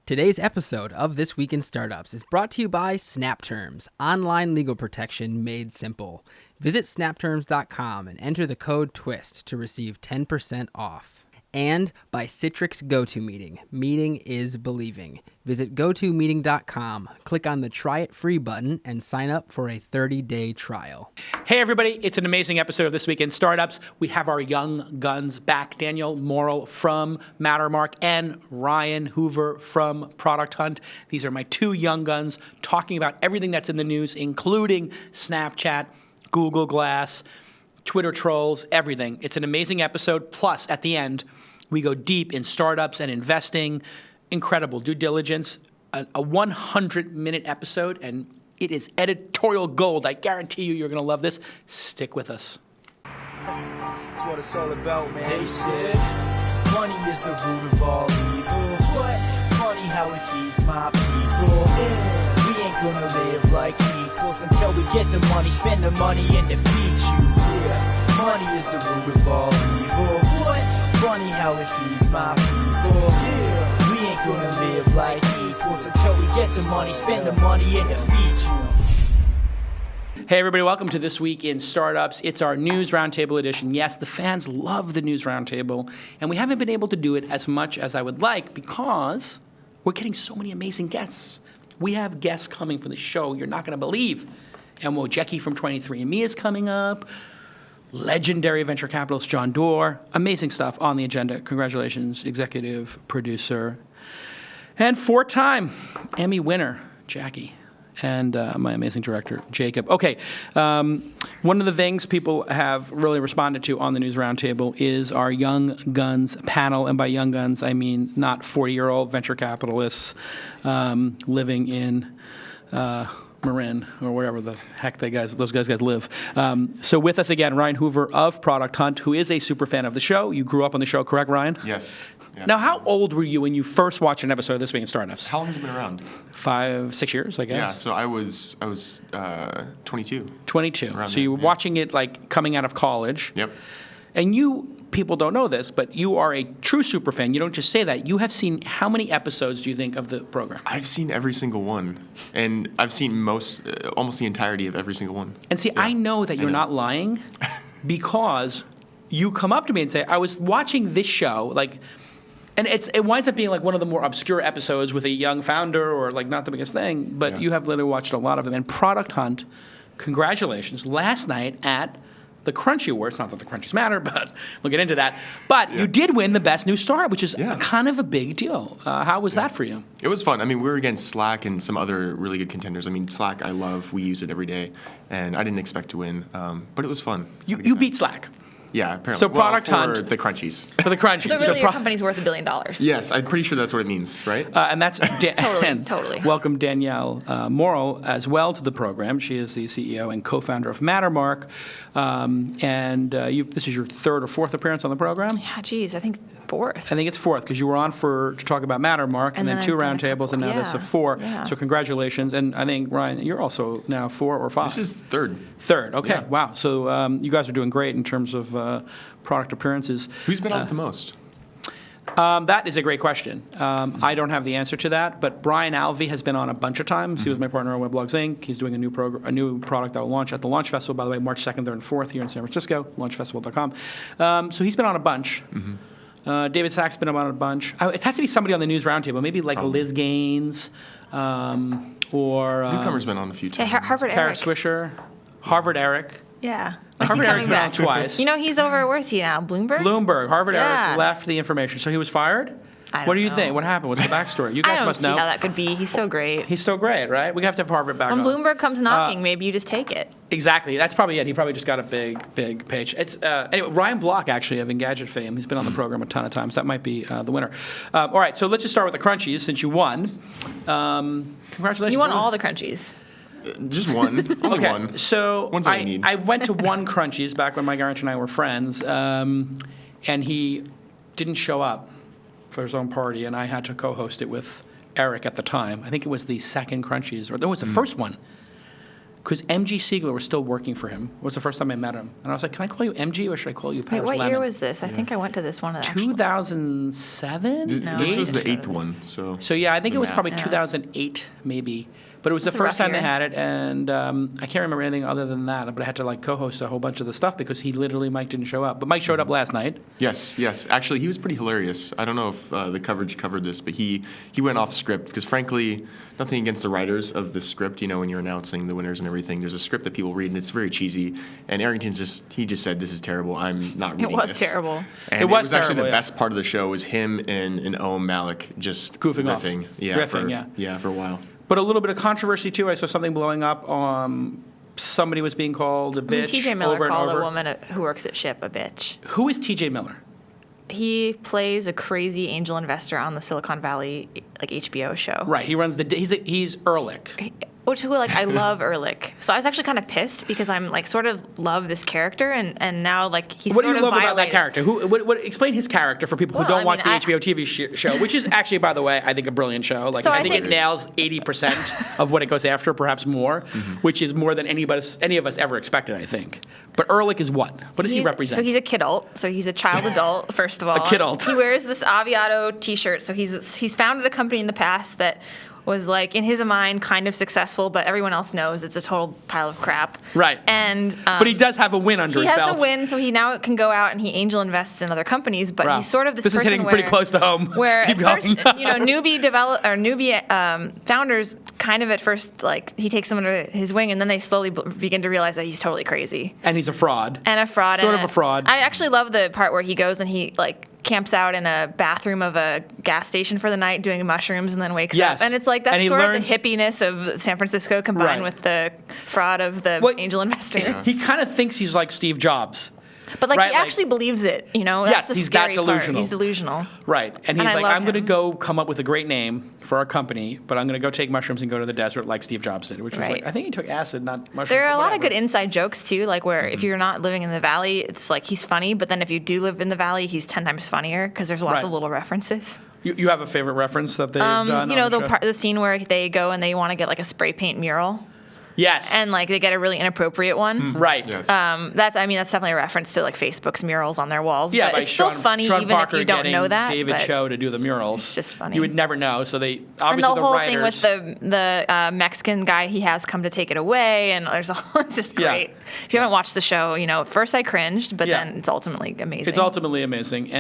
Today's episode of This Week in Startups is brought to you by SnapTerms, online legal protection made simple. Visit snapterms.com and enter the code TWiST to receive 10% off. And by Citrix GoToMeeting. Meeting is believing. Visit GoToMeeting.com, click on the Try It Free button, and sign up for a 30-day trial. Hey, everybody. It's an amazing episode of This Week in Startups. We have our young guns back, Daniel Morrill from Mattermark and Ryan Hoover from Product Hunt. These are my two young guns talking about everything that's in the news, including Snapchat, Google Glass, Twitter trolls, everything. It's an amazing episode. Plus, at the end, we go deep in startups and investing. Incredible due diligence. A 100-minute episode, and it is editorial gold. I guarantee you're going to love this. Stick with us. That's what it's all about, man. They said, money is the root of all evil. What? Funny how it feeds my people. Yeah. We ain't gonna live like equals until we get the money, spend the money, and defeat you. Yeah. Money is the root of all evil. What? Funny how it feeds my people. Yeah. We ain't gonna live like equals until we get the money, spend the money, and defeat you. Hey, everybody. Welcome to This Week in Startups. It's our News Roundtable edition. Yes, the fans love the News Roundtable, and we haven't been able to do it as much as I would like because we're getting so many amazing guests. We have guests coming for the show you're not going to believe. And Jackie from 23andMe is coming up. Legendary venture capitalist John Doerr. Amazing stuff on the agenda. Congratulations, executive producer. And four-time Emmy winner, Jackie. And my amazing director, Jacob. Okay, one of the things people have really responded to on the News Roundtable is our Young Guns panel. And by Young Guns, I mean not 40-year-old venture capitalists living in Marin or wherever the heck those guys live. So with us again, Ryan Hoover of Product Hunt, who is a super fan of the show. You grew up on the show, correct, Ryan? Yes. Now, how old were you when you first watched an episode of This Week in Startups? How long has it been around? 5, 6 years, I guess. Yeah, so I was 22. 22. So you were watching it like coming out of college. Yep. And people don't know this, but you are a true super fan. You don't just say that. You have seen how many episodes do you think of the program? I've seen every single one, and I've seen almost the entirety of every single one. And see, yeah. I know that you're not lying because you come up to me and say, I was watching this show, and it winds up being like one of the more obscure episodes with a young founder or like not the biggest thing, but you have literally watched a lot of them. And Product Hunt, congratulations, last night at the Crunchy Awards, not that the Crunchies matter, but we'll get into that. But you did win the Best New Startup, which is kind of a big deal. How was that for you? It was fun. I mean, we were against Slack and some other really good contenders. I mean, Slack I love. We use it every day. And I didn't expect to win, but it was fun. You beat Slack. Yeah, apparently. So Product Hunt. For Hunt. the Crunchies. For the Crunchies. So really your company's worth $1 billion. Yes, I'm pretty sure that's what it means, right? And that's Totally. Welcome Danielle Morrill as well to the program. She is the CEO and co-founder of Mattermark. This is your third or fourth appearance on the program? Yeah, geez, I think fourth. I think it's fourth because you were on to talk about Mattermark and then 2 roundtables and now this is 4. Yeah. So congratulations. And I think, Ryan, you're also now 4 or 5. This is third. Third, okay. Yeah. Wow. So you guys are doing great in terms of product appearances. Who's been on it the most? That is a great question. I don't have the answer to that, but Brian Alvey has been on a bunch of times. He was my partner on Weblogs Inc. He's doing a new product that will launch at the Launch Festival, by the way, March 2nd, 3rd, and 4th here in San Francisco, launchfestival.com. So he's been on a bunch. David Sachs been on a bunch. It has to be somebody on the News Roundtable, maybe like Liz Gaines or... Newcomer's been on a few times. Harvard Kara Eric. Swisher, Harvard Eric. Yeah. Harvard Eric's been on twice. You know, he's over, where's he now, Bloomberg? Harvard Eric left the information. So he was fired? What do you think? What happened? What's the backstory? You guys must know. I don't see how that could be. He's so great. He's so great, right? We have to have Harvard back on. When Bloomberg comes knocking, maybe you just take it. Exactly. That's probably it. He probably just got a big page. It's anyway, Ryan Block, actually, of Engadget fame. He's been on the program a ton of times. That might be the winner. All right, so let's just start with the Crunchies since you won. Congratulations. You won all the Crunchies. Just one. Only okay, one. So One's all you need. I went to one Crunchies back when my guarantee and I were friends, and he didn't show up for his own party, and I had to co-host it with Eric at the time. I think it was the second Crunchies, or that was the first one. because MG Siegler was still working for him. It was the first time I met him. And I was like, can I call you MG or should I call you Wait, Paris what Lemon? year was this? I think I went to this one. 2007? This was the Eight? 8th one, so. So yeah, I think it was math. probably Yeah. 2008 maybe. But it was That's the a first rough time they year. had it, and I can't remember anything other than that. But I had to like co-host a whole bunch of the stuff because Mike didn't show up. But Mike showed up last night. Yes. Actually, he was pretty hilarious. I don't know if the coverage covered this, but he went off script because, frankly, nothing against the writers of the script. You know, when you're announcing the winners and everything, there's a script that people read, and it's very cheesy. And Arrington just said, "This is terrible. I'm not reading this." It was terrible. And It was actually terrible, the yeah. best part of the show was him and Owen Malik just Goofing off. riffing. Riffing, for a while. But a little bit of controversy too. I saw something blowing up. Somebody was being called a bitch. T.J. Miller over and called over. a woman who works at Ship a bitch. Who is T.J. Miller? He plays a crazy angel investor on the Silicon Valley like HBO show. Right. He runs he's Ehrlich. I love Ehrlich. So I was actually kind of pissed because I'm like sort of love this character and now like he's What do sort you of love about that violated- character? What explain his character for people who Well, don't I watch mean, the HBO TV show, which is actually, by the way, I think a brilliant show. Like So I I think it think- nails 80% of what it goes after, perhaps more, which is more than any of us ever expected, I think. But Ehrlich is what? What does he represent? So he's a kidult. So he's a child adult, first of all. A kidult. He wears this Aviato T-shirt. So he's founded a company in the past that was like in his mind kind of successful, but everyone else knows it's a total pile of crap. Right. And but he does have a win under he his has belt. a win, so he now can go out and he angel invests in other companies. But Wow. he's sort of this This is person hitting where, pretty close to home. Where Keep at first, going. newbie founders kind of at first like he takes them under his wing, and then they slowly begin to realize that he's totally crazy And he's a fraud. and a fraud. Sort and of a fraud. I actually love the part where he goes and he like camps out in a bathroom of a gas station for the night doing mushrooms and then wakes Yes. up. And it's like And that's he sort learns- of the hippiness of San Francisco combined Right. with the fraud of the Well, angel investor. He kind of thinks he's like Steve Jobs. But like Right, he like- actually believes it, you know? Yes, That's the he's that scary part. delusional. He's delusional. Right. And he's And I like, love I'm going to him. go come up with a great name for our company, but I'm going to go take mushrooms and go to the desert like Steve Jobs did, which was Right. like, I think he took acid, not mushrooms. There are but a lot of whatever. good inside jokes too, like where if you're not living in the valley, it's like he's funny, but then if you do live in the valley, he's 10 times funnier because there's lots Right. of little references. You have a favorite reference that they've done? You know, on the show? the scene where they go and they want to get like a spray paint mural. Yes. And like they get a really inappropriate one. right. Yes. That's definitely a reference to like Facebook's murals on their walls. Yeah, but by it's still funny Sean even Parker if you don't getting know that. David but- Cho to do the murals. It's just funny. You would never know. So they And obviously the whole writers. thing with the Mexican guy he has come to take it away, and there's it's just Yeah. great. If you haven't watched the show, you know, at first I cringed, but Yeah. then it's ultimately amazing. It's ultimately amazing.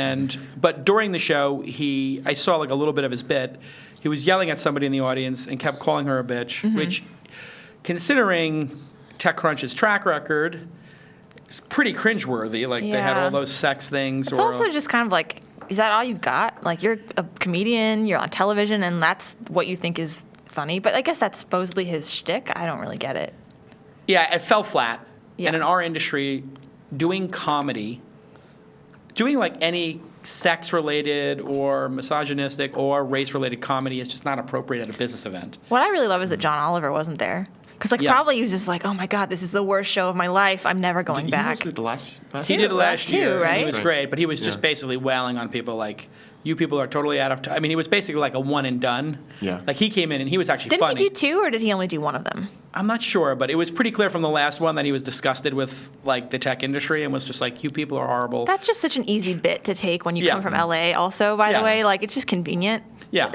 But during the show, I saw like a little bit of his bit. He was yelling at somebody in the audience and kept calling her a bitch, Mm-hmm. which, considering TechCrunch's track record, is pretty cringeworthy. Like they had Yeah. all those sex things. It's or also just kind of like, is that all you've got? Like you're a comedian, you're on television, and that's what you think is funny. But I guess that's supposedly his shtick. I don't really get it. yeah, it fell flat. Yeah. And in our industry, doing comedy, doing like any sex-related or misogynistic or race-related comedy is just not appropriate at a business event. What I really love is that John Oliver wasn't there. Because like Yeah. probably he was just like, oh my God, this is the worst show of my life. I'm never going He back. hosted the last He did it last two, year, and right? he was Right. great, but he was just Yeah. basically wailing on people like, you people are totally out of time. I mean, he was basically like a one and done. Yeah. Like he came in and he was actually Didn't funny. he do two, or did he only do one of them? I'm not sure, but it was pretty clear from the last one that he was disgusted with like the tech industry and was just like, you people are horrible. That's just such an easy bit to take when you Yeah. come from LA. Also, by Yes. the way, like it's just convenient. Yeah.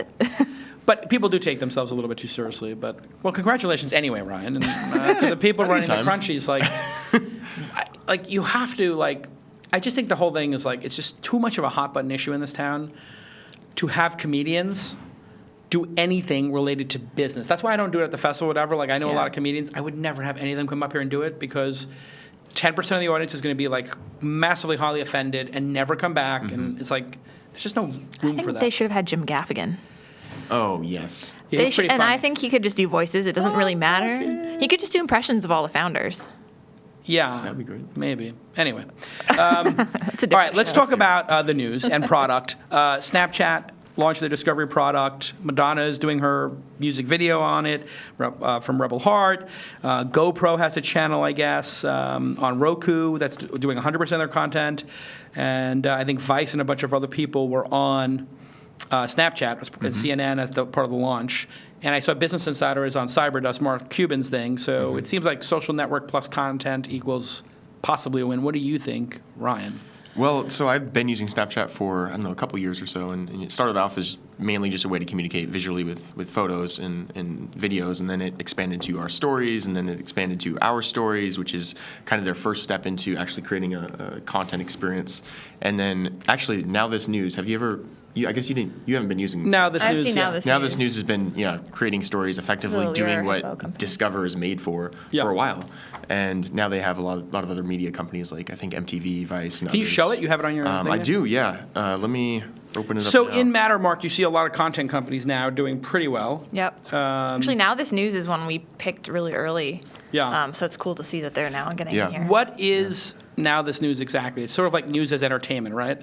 But people do take themselves a little bit too seriously. But, well, congratulations anyway, Ryan. And to the people running the Anytime. Crunchies, like you have to, like, I just think the whole thing is, like, it's just too much of a hot button issue in this town to have comedians do anything related to business. That's why I don't do it at the festival or whatever. Like, I know a Yeah. lot of comedians. I would never have any of them come up here and do it because 10% of the audience is going to be, like, massively highly offended and never come back. And it's like, there's just no room I think for that. they should have had Jim Gaffigan. Oh, yes. Yeah, They he's pretty and I funny. think he could just do voices. It doesn't really matter. He could just do impressions of all the founders. Yeah, That'd be great. Maybe. Anyway, That's a all different right. Let's show. talk about the news and product. Snapchat launched their Discovery product. Madonna is doing her music video on it from Rebel Heart. GoPro has a channel, I guess, on Roku that's doing 100% of their content, and I think Vice and a bunch of other people were on Snapchat as CNN as part of the launch. And I saw Business Insider is on Cyberdust, Mark Cuban's thing. So it seems like social network plus content equals possibly a win. What do you think, Ryan? Well, so I've been using Snapchat for, I don't know, a couple years or so, and it started off as mainly just a way to communicate visually with photos and videos, and then it expanded to our stories, and then it expanded to our stories, which is kind of their first step into actually creating a content experience. And then actually, Now This News, have you ever... I guess you haven't been using... Now This I've News. seen Now This Now News. This News has been creating stories, effectively So doing we're a what company. Discover is made for a while. And now they have a lot of other media companies like I think MTV, Vice, and Can you others. show it? You have it on your thing I there? do, yeah. Let me open it up So now. in Matter, Mark, you see a lot of content companies now doing pretty well. Yep. Actually, Now This News is one we picked really early. Yeah. So it's cool to see that they're now getting Yeah. in here. What is Now This News exactly? It's sort of like news as entertainment, right?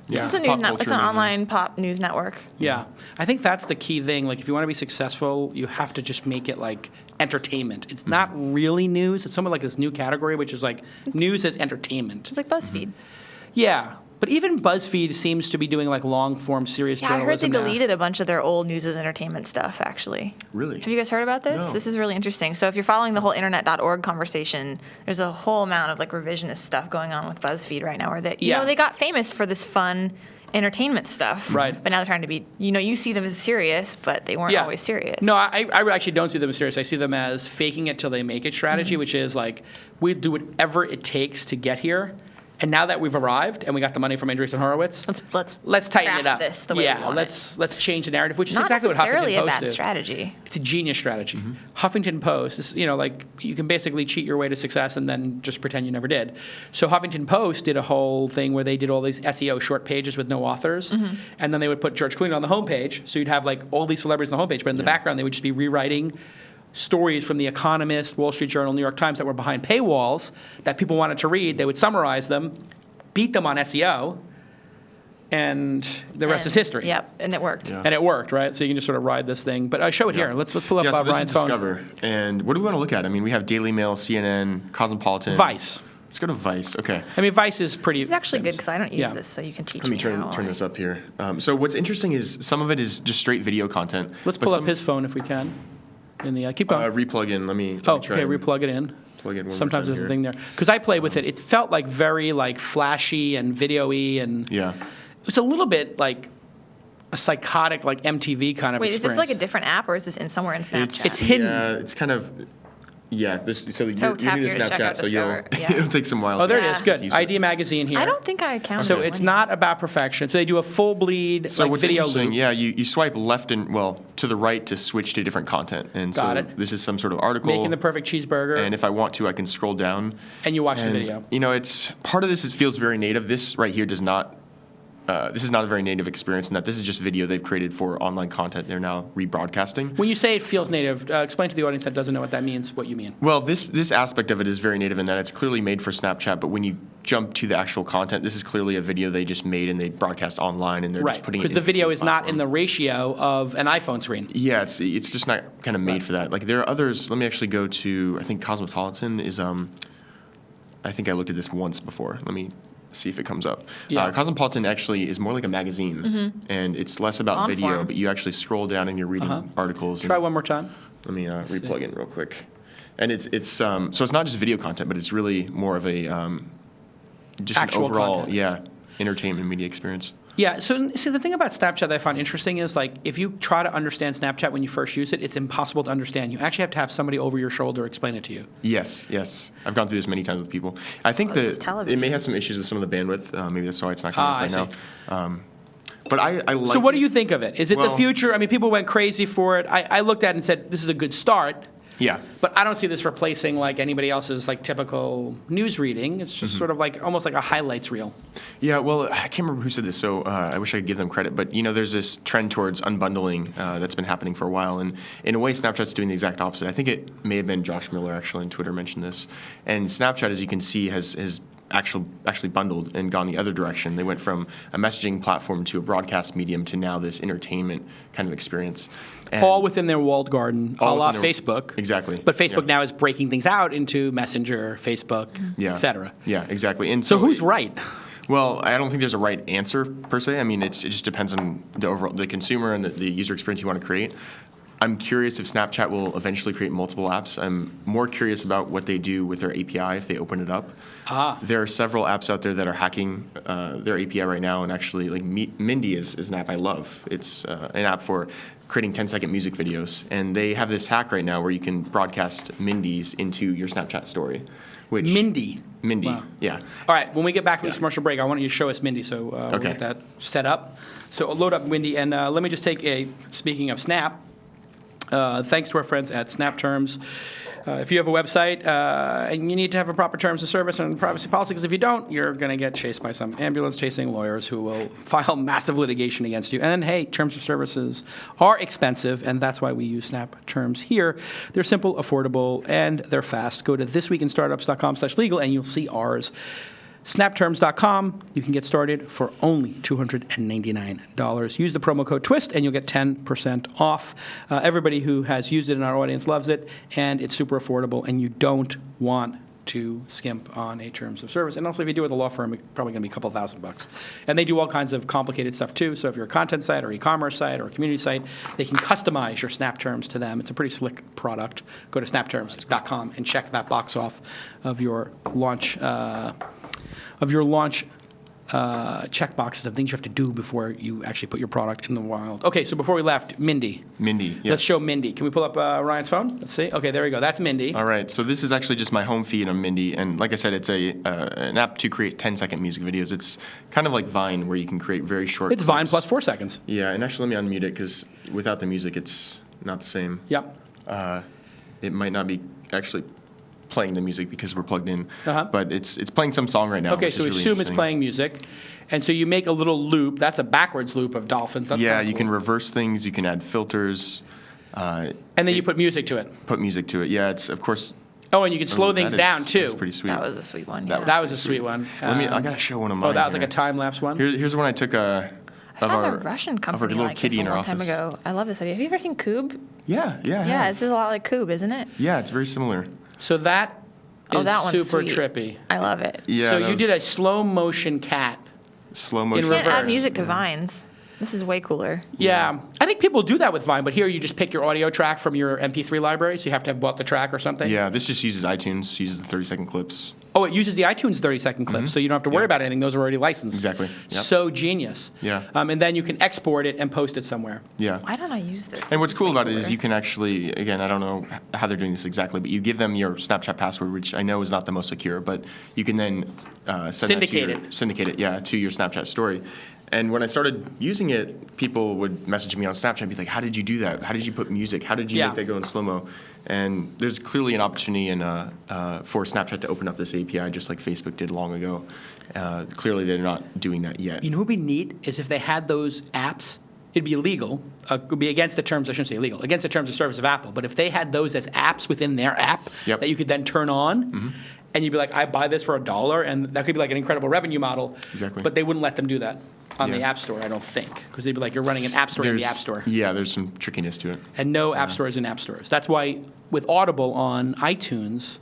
Yeah, It's a pop news culture it's an media. online pop news network. Yeah. I think that's the key thing. Like, if you want to be successful, you have to just make it like entertainment. It's not really news. It's somewhat like this new category, which is like news as entertainment. It's like BuzzFeed. Yeah. But even BuzzFeed seems to be doing like long form serious Yeah, I heard they journalism now. deleted a bunch of their old news as entertainment stuff, actually. Really? Have you guys heard about this? No. This is really interesting. So if you're following the whole internet.org conversation, there's a whole amount of like revisionist stuff going on with BuzzFeed right now where they, Yeah. they got famous for this fun entertainment stuff. Right. But now they're trying to be, you see them as serious, but they weren't always serious. No, I actually don't see them as serious. I see them as faking it till they make it strategy, which is like, we do whatever it takes to get here. And now that we've arrived and we got the money from Andreessen Horowitz, Let's tighten it craft up. this the way we want let's change the narrative, which is Not exactly what necessarily Huffington a Post bad did. strategy. It's a genius strategy. Huffington Post is, like you can basically cheat your way to success and then just pretend you never did. So Huffington Post did a whole thing where they did all these SEO short pages with no authors, and then they would put George Clooney on the homepage. So you'd have like all these celebrities on the homepage, but in the background they would just be rewriting stories from The Economist, Wall Street Journal, New York Times that were behind paywalls that people wanted to read. They would summarize them, beat them on SEO, and the rest is history. Yep, and it worked. Yeah. And it worked, right? So you can just sort of ride this thing. But I show it here. Let's pull up so this Brian's is phone. Discover. And what do we want to look at? I mean, we have Daily Mail, CNN, Cosmopolitan. Vice. Let's go to Vice. Okay. I mean, Vice is pretty. This is actually good because I don't use Yeah. this, so you can teach Let me me now. turn this up here. So what's interesting is some of it is just straight video content. Let's but pull some- up his phone if we can. In the keep going. Replug in. Let me Oh, try okay. and Replug it in. plug in one more Sometimes time there's a here. thing there because I played with it. It felt like very like flashy and video-y, and Yeah. it was a little bit like a psychotic like MTV kind of Wait, is experience. this like a different app or is this in somewhere in Snapchat? It's hidden. Yeah, it's kind of. Yeah, this. So you're tap new to here to check out Snapchat, so Discover. Yeah. it'll take some while. Oh, there it Yeah. is. Good. Use it. ID Magazine here. I don't think I counted. So it. it's What do you- not about perfection. So they do a full bleed So like what's video interesting, loop. yeah, you swipe left and to the right to switch to different content, and Got so it. this is some sort of article. Making the perfect cheeseburger, And if I want to, I can scroll down. and you watch the And video. it's part of this feels very native. This right here does not. This is not a very native experience in that this is just video they've created for online content. They're now rebroadcasting. When you say it feels native, explain to the audience that doesn't know what that means, what you mean. Well, this aspect of it is very native in that it's clearly made for Snapchat, but when you jump to the actual content, this is clearly a video they just made and they broadcast online, and they're Right, just putting it because in the this video new is not in platform. the ratio of an iPhone screen. Yeah, it's just not kind of made for that. Like there are others. Let me actually go to. I think Cosmopolitan is. I think I looked at this once before. Let me see if it comes up. Yeah. Cosmopolitan actually is more like a magazine, and it's less about On video, form. but you actually scroll down and you're reading articles. Try and, one more time. Let me replug in real quick. And it's so it's not just video content, but it's really more of a just Actual an overall content. entertainment media experience. Yeah, so see, the thing about Snapchat that I find interesting is like if you try to understand Snapchat when you first use it, it's impossible to understand. You actually have to have somebody over your shoulder explain it to you. Yes. I've gone through this many times with people. I think Well, this is that it television. may have some issues with some of the bandwidth. Maybe that's why it's not coming I up right now. But I like. So what do you think of it? Is it the Well- future? I mean, people went crazy for it. I looked at it and said, this is a good start. Yeah. But I don't see this replacing like anybody else's like typical news reading. It's just sort of like almost like a highlights reel. Yeah, well, I can't remember who said this, so I wish I could give them credit. But, there's this trend towards unbundling that's been happening for a while. And in a way, Snapchat's doing the exact opposite. I think it may have been Josh Miller, actually, on Twitter mentioned this. And Snapchat, as you can see, has actually bundled and gone the other direction. They went from a messaging platform to a broadcast medium to now this entertainment kind of experience. And All within their walled garden, a All la within their- Facebook. Exactly. But Facebook Yeah. now is breaking things out into Messenger, Facebook, Yeah. et cetera. Yeah, exactly. And So who's right? Well, I don't think there's a right answer per se. I mean, it just depends on the consumer and the user experience you want to create. I'm curious if Snapchat will eventually create multiple apps. I'm more curious about what they do with their API if they open it up. There are several apps out there that are hacking their API right now, and actually, like Mindy is an app I love. It's an app for creating 10-second music videos, and they have this hack right now where you can broadcast Mindy's into your Snapchat story. Which Mindy. Wow. Yeah. All right, when we get back from this commercial break, I want you to show us Mindy, so we'll get that set up. So I'll load up Mindy, and let me just take speaking of Snap, thanks to our friends at Snap Terms. If you have a website and you need to have a proper terms of service and privacy policy, because if you don't, you're going to get chased by some ambulance-chasing lawyers who will file massive litigation against you. And hey, terms of services are expensive, and that's why we use Snap Terms here. They're simple, affordable, and they're fast. Go to thisweekinstartups.com/legal, and you'll see ours. Snapterms.com, you can get started for only $299. Use the promo code TWiST and you'll get 10% off. Everybody who has used it in our audience loves it, and it's super affordable, and you don't want to skimp on a terms of service. And also, if you do it with a law firm, it's probably going to be a couple $1,000. And they do all kinds of complicated stuff too. So if you're a content site or e-commerce site or a community site, they can customize your Snap Terms to them. It's a pretty slick product. Go to snapterms.com and check that box off of your launch checkboxes of things you have to do before you actually put your product in the wild. Okay, so before we left, Mindy. Mindy, yes. Let's show Mindy. Can we pull up Ryan's phone? Let's see. Okay, there we go. That's Mindy. All right, so this is actually just my home feed on Mindy, and like I said, it's an app to create 10-second music videos. It's kind of like Vine, where you can create very short It's clips. Vine plus 4 seconds. Yeah, and actually let me unmute it, because without the music, it's not the same. Yep. It might not be actually playing the music because we're plugged in, Uh-huh. but it's playing some song right now. Okay, which so is really assume it's interesting. playing music. And so you make a little loop. That's a backwards loop of dolphins. That's Yeah, kinda you cool. can reverse things. You can add filters. And then you put music to it. Put music to it. Yeah, it's of course. Oh, and you can slow things down too. That's pretty sweet. That was a sweet one. That Yeah. That was a sweet one. I gotta show one of mine. Oh, that was like here. a time-lapse one? Here's one I took I found a Russian of our company little like kitty this a in our long time office. ago. I love this idea. Have you ever seen Coob? Yeah. Yeah, this is a lot like Coob, isn't it? Yeah, it's very similar. So that is that one's super sweet. trippy. I love it. Yeah. So that you did a was slow-motion cat. slow in motion. You can't add reverse. music to Vines. This is way cooler. Yeah. I think people do that with Vine, but here you just pick your audio track from your MP3 library, so you have to have bought the track or something. Yeah, this just uses iTunes. Uses the 30-second clips. Oh, it uses the iTunes 30-second clips, so you don't have to worry about anything. Those are already licensed. Exactly. Yep. So genius. Yeah. And then you can export it and post it somewhere. Yeah. Why don't I use this? And what's This cool way about it is cooler. you can actually, again, I don't know how they're doing this exactly, but you give them your Snapchat password, which I know is not the most secure, but you can then Syndicate syndicate it, yeah, to your Snapchat story. And when I started using it, people would message me on Snapchat and be like, how did you do that? How did you put music? How did you Yeah. make that go in slow-mo? And there's clearly an opportunity for Snapchat to open up this API just like Facebook did long ago. Clearly they're not doing that yet. You know what would be neat is if they had those apps, it'd be illegal. It would be against the terms, I shouldn't say illegal, against the terms of service of Apple. But if they had those as apps within their app Yep. that you could then turn on, and you'd be like, I buy this for $1, and that could be like an incredible revenue model. Exactly. But they wouldn't let them do that on the Yeah. App Store, I don't think. Because they'd be like, you're running an app store in the App Store. Yeah, there's some trickiness to it. And no app stores in app stores. That's why with Audible on iTunes,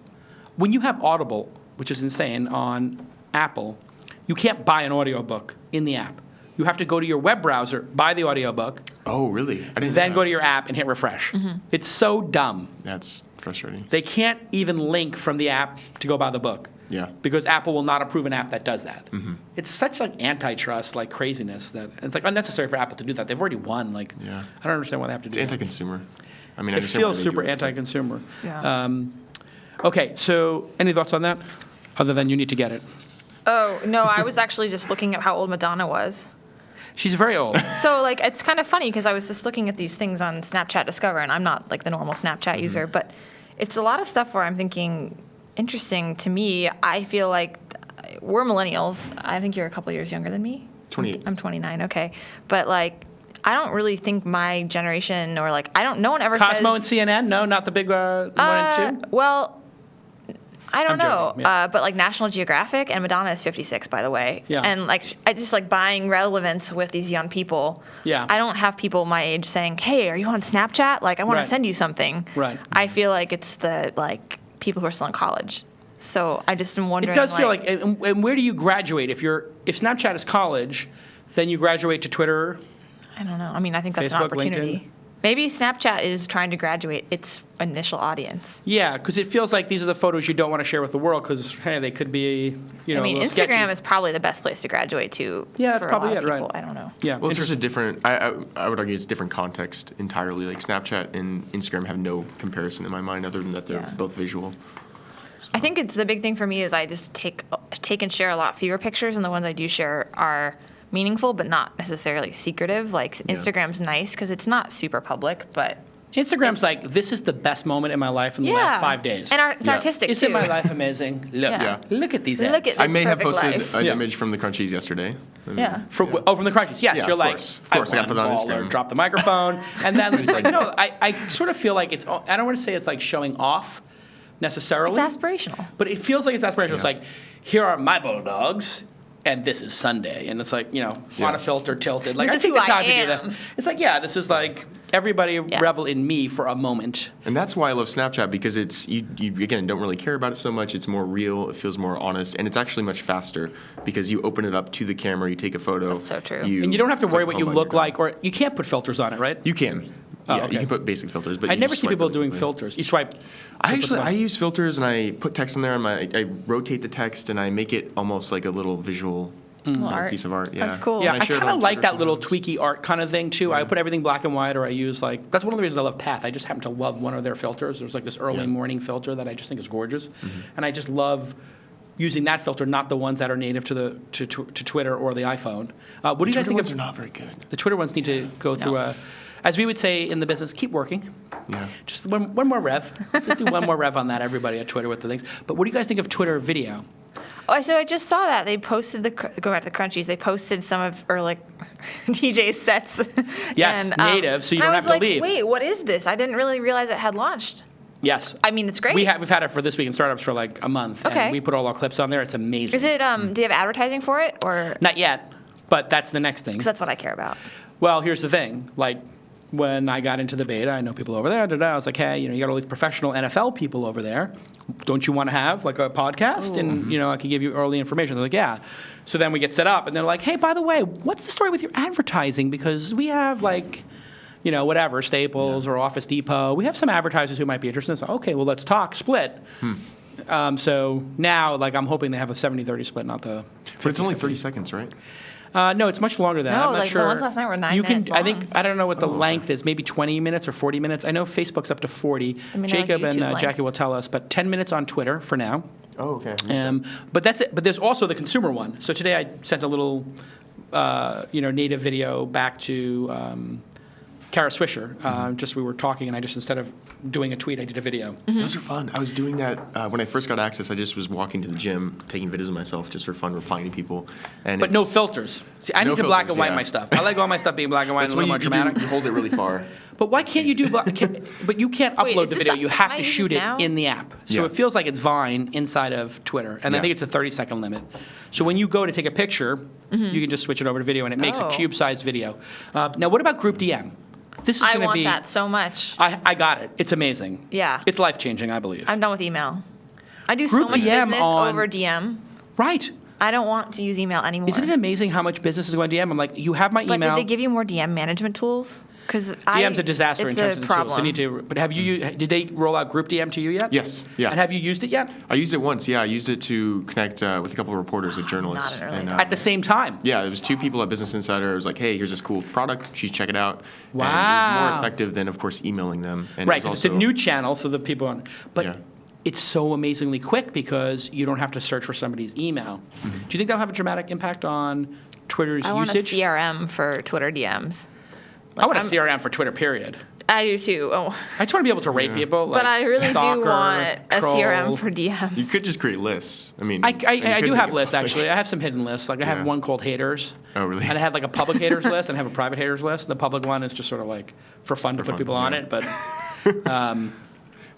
when you have Audible, which is insane, on Apple, you can't buy an audiobook in the app. You have to go to your web browser, buy the audiobook, Oh, really? I didn't then know go that. to your app and hit refresh. It's so dumb. That's frustrating. They can't even link from the app to go buy the book. Yeah. Because Apple will not approve an app that does that. It's such like antitrust, like craziness that it's like unnecessary for Apple to do that. They've already won. Like, Yeah. I don't understand why they have to It's do that. anti-consumer. I mean, I It understand why feels they do super it, but- anti-consumer. Yeah. Okay, so any thoughts on that? Other than you need to get it. Oh, no, I was actually just looking at how old Madonna was. She's very old. So, like, it's kind of funny because I was just looking at these things on Snapchat Discover, and I'm not, like, the normal Snapchat user, but it's a lot of stuff where I'm thinking, interesting to me. I feel like we're millennials. I think you're a couple years younger than me. 28. I'm 29, okay. But, like, I don't really think my generation or, like, no one ever Cosmo and says... CNN? No, not the big 1 and 2? Well... I don't I'm know, joking, yeah. but like National Geographic, and Madonna is 56, by the way. Yeah. And like, I just like buying relevance with these young people. Yeah. I don't have people my age saying, "Hey, are you on Snapchat? Like, I want Right. to send you something." Right. I feel like it's the like people who are still in college. So I just am wondering. It does feel like, and where do you graduate? If Snapchat is college, then you graduate to Twitter. I don't know. I mean, I think that's an Facebook, opportunity. LinkedIn. Maybe Snapchat is trying to graduate its initial audience. Yeah, because it feels like these are the photos you don't want to share with the world because, hey, they could be, I mean, a little Instagram sketchy. is probably the best place to graduate to. Yeah, that's for probably a lot of it, right. people. I don't know. Yeah, Well, it's just a different. I would argue it's different context entirely. Like Snapchat and Instagram have no comparison in my mind, other than that they're both visual. I think it's the big thing for me is I just take and share a lot fewer pictures, and the ones I do share are meaningful, but not necessarily secretive. Like Instagram's nice because it's not super public, but Instagram's like, this is the best moment in my life in the last 5 days. And it's artistic, Isn't too. my life amazing? Look, look at these ads. Look at I this may have perfect posted life. an image from the Crunchies yesterday. Yeah. From the Crunchies. Yes, Yeah, you're of like, course. Of course, I gotta put it on baller, Instagram. drop the microphone. And then it's like, no, I sort of feel like I don't want to say it's like showing off necessarily. It's aspirational. But it feels like it's aspirational. It's like, here are my Bulldogs, and this is Sunday. And it's like, on a filter, tilted. Like, This I is take who the time I to do am. that. It's like, this is like, everybody revel in me for a moment. And that's why I love Snapchat, because it's you again don't really care about it so much. It's more real. It feels more honest, and it's actually much faster because you open it up to the camera, you take a photo. That's so true. And you don't have to worry click what you home look button, you're like, or you can't put filters on it, right? You can. Oh, Yeah, okay. you can put basic filters, but I you never just see swipe people really doing quickly. filters. You swipe. I use filters, and I put text in there, and I rotate the text, and I make it almost like a little visual Art. piece of art. Yeah. That's cool. Yeah, And I share it kind of on like Twitter that little sometimes. tweaky art kind of thing too. I put everything black and white, or I use that's one of the reasons I love Path. I just happen to love one of their filters. There's like this early morning filter that I just think is gorgeous, and I just love using that filter, not the ones that are native to Twitter or the iPhone. What do you guys think ones of? are not very good. The Twitter ones need to go through as we would say in the business, keep working. Yeah. Just one more rev. Let's just do one more rev on that, everybody at Twitter with the things. But what do you guys think of Twitter video? Oh, so I just saw that they posted go back to the Crunchies. They posted some of DJ's sets. Yes, native, so you don't have to leave. Wait, what is this? I didn't really realize it had launched. Yes. I mean, it's great. We've had it for This Week in Startups for like a month. Okay. And we put all our clips on there. It's amazing. Is it? Do you have advertising for it, or? Not yet, but that's the next thing. Because that's what I care about. Well, here's the thing. Like, when I got into the beta, I know people over there. I was like, hey, you got all these professional NFL people over there. Don't you want to have like a podcast? Ooh. And I could give you early information. They're like, yeah. So then we get set up, and they're like, hey, by the way, what's the story with your advertising? Because we have like, whatever, Staples or Office Depot. We have some advertisers who might be interested. So, okay, well, let's talk split. So now, like, I'm hoping they have a 70-30 split, not the. But it's only 30 seconds, right? No, it's much longer than that. No, I'm not like, the sure. ones last night were 9 minutes I think long. I don't know what the length is. Maybe 20 minutes or 40 minutes. I know Facebook's up to 40. I mean, Jacob like and YouTube length. Jackie will tell us, but 10 minutes on Twitter for now. Oh, okay. But that's it. But there's also the consumer one. So today I sent a little, native video back to Kara Swisher. Just we were talking, and I just instead of doing a tweet, I did a video. Those are fun. I was doing that when I first got access. I just was walking to the gym, taking videos of myself just for fun, replying to people. And But no filters. See, I No need to black filters, and white yeah. my stuff. I like all my stuff being black and white That's and a why little more dramatic. you hold it really far. But why can't you do but you can't Wait, upload is the this video. a- You can have I to use shoot this it now? in the app. So Yeah. it feels like it's Vine inside of Twitter. And I Yeah. think it's a 30-second limit. So when you go to take a picture, you can just switch it over to video, and it makes a Oh. cube-sized video. Now, what about Group DM? This is I going to want be. that so much. I got it. It's amazing. Yeah. It's life-changing, I believe. I'm done with email. I do Group so much DM business on- over DM. Right. I don't want to use email anymore. Isn't it amazing how much business is going to DM? I'm like, you have my But email. did they give you more DM management tools? Because DM's a disaster in it's terms a of the tools. problem. They need to. But did they roll out Group DM to you yet? Yes. Yeah. And have you used it yet? I used it once. Yeah, I used it to connect with a couple of reporters and journalists. Not an early and, At the same time. yeah, it was two people at Business Insider. It was like, hey, here's this cool product. You should check it out. And it was Wow. more effective than, of course, emailing them. And Right, it was 'cause it's a also, new channel, so the people on. But Yeah. it's so amazingly quick because you don't have to search for somebody's email. Do you think that'll have a dramatic impact on Twitter's I want a usage? CRM for Twitter DMs. I want a I'm- CRM for Twitter, period. I do too. Oh, I just want to be able to rate people. but I really stalker, do want a troll. CRM for DMs. You could just create lists. I mean, I you do could have make it lists, public. actually. I have some hidden lists. Like, I have Yeah. one called Haters. Oh, really? And I have, like, a public haters list and I have a private haters list. The public one is just sort of, like, for fun to put fun, people on yeah. it. But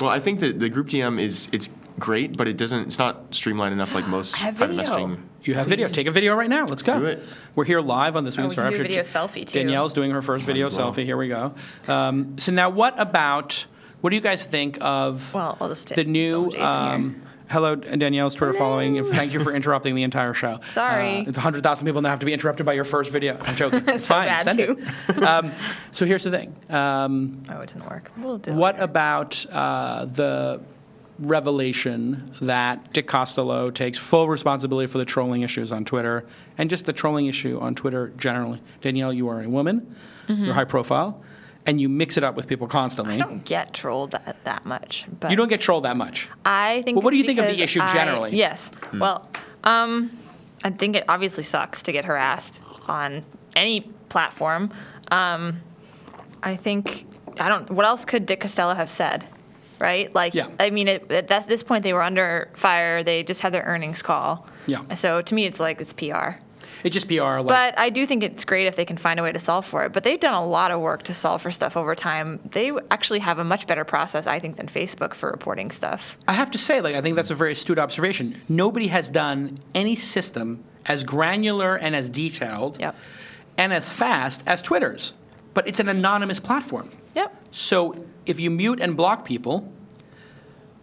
Well, I think that the group DM it's great, but it's not streamlined enough like most I have private video. messaging. you have video. Take a video right now. Let's go. Do it. We're here live on This Week in we can do a Startups. video selfie, too. Danielle's doing her first video as well. selfie. Here we go. So now what do you guys think of Well, I'll just the new, film Jason here. Hello, Danielle's Twitter following. And thank you for interrupting the entire show. Sorry. It's 100,000 people now have to be interrupted by your first video. I'm joking. It's So fine. bad, Send too. it. So here's the thing. Oh, it didn't work. We'll do it What later. about the revelation that Dick Costello takes full responsibility for the trolling issues on Twitter and just the trolling issue on Twitter generally? Danielle, you are a woman. You're high profile. And you mix it up with people constantly. I don't get trolled that much. But You don't get trolled that much. I think. Well, what do it's you think of the because issue generally? Yes. Well, I think it obviously sucks to get harassed on any platform. I think What else could Dick Costello have said? Right? Like, Yeah. I mean, at this point, they were under fire. They just had their earnings call. Yeah. So to me, it's like it's PR. It's just PR. Like, But I do think it's great if they can find a way to solve for it. But they've done a lot of work to solve for stuff over time. They actually have a much better process, I think, than Facebook for reporting stuff. I have to say, I think that's a very astute observation. Nobody has done any system as granular and as detailed Yep. and as fast as Twitter's. But it's an anonymous platform. Yep. So if you mute and block people,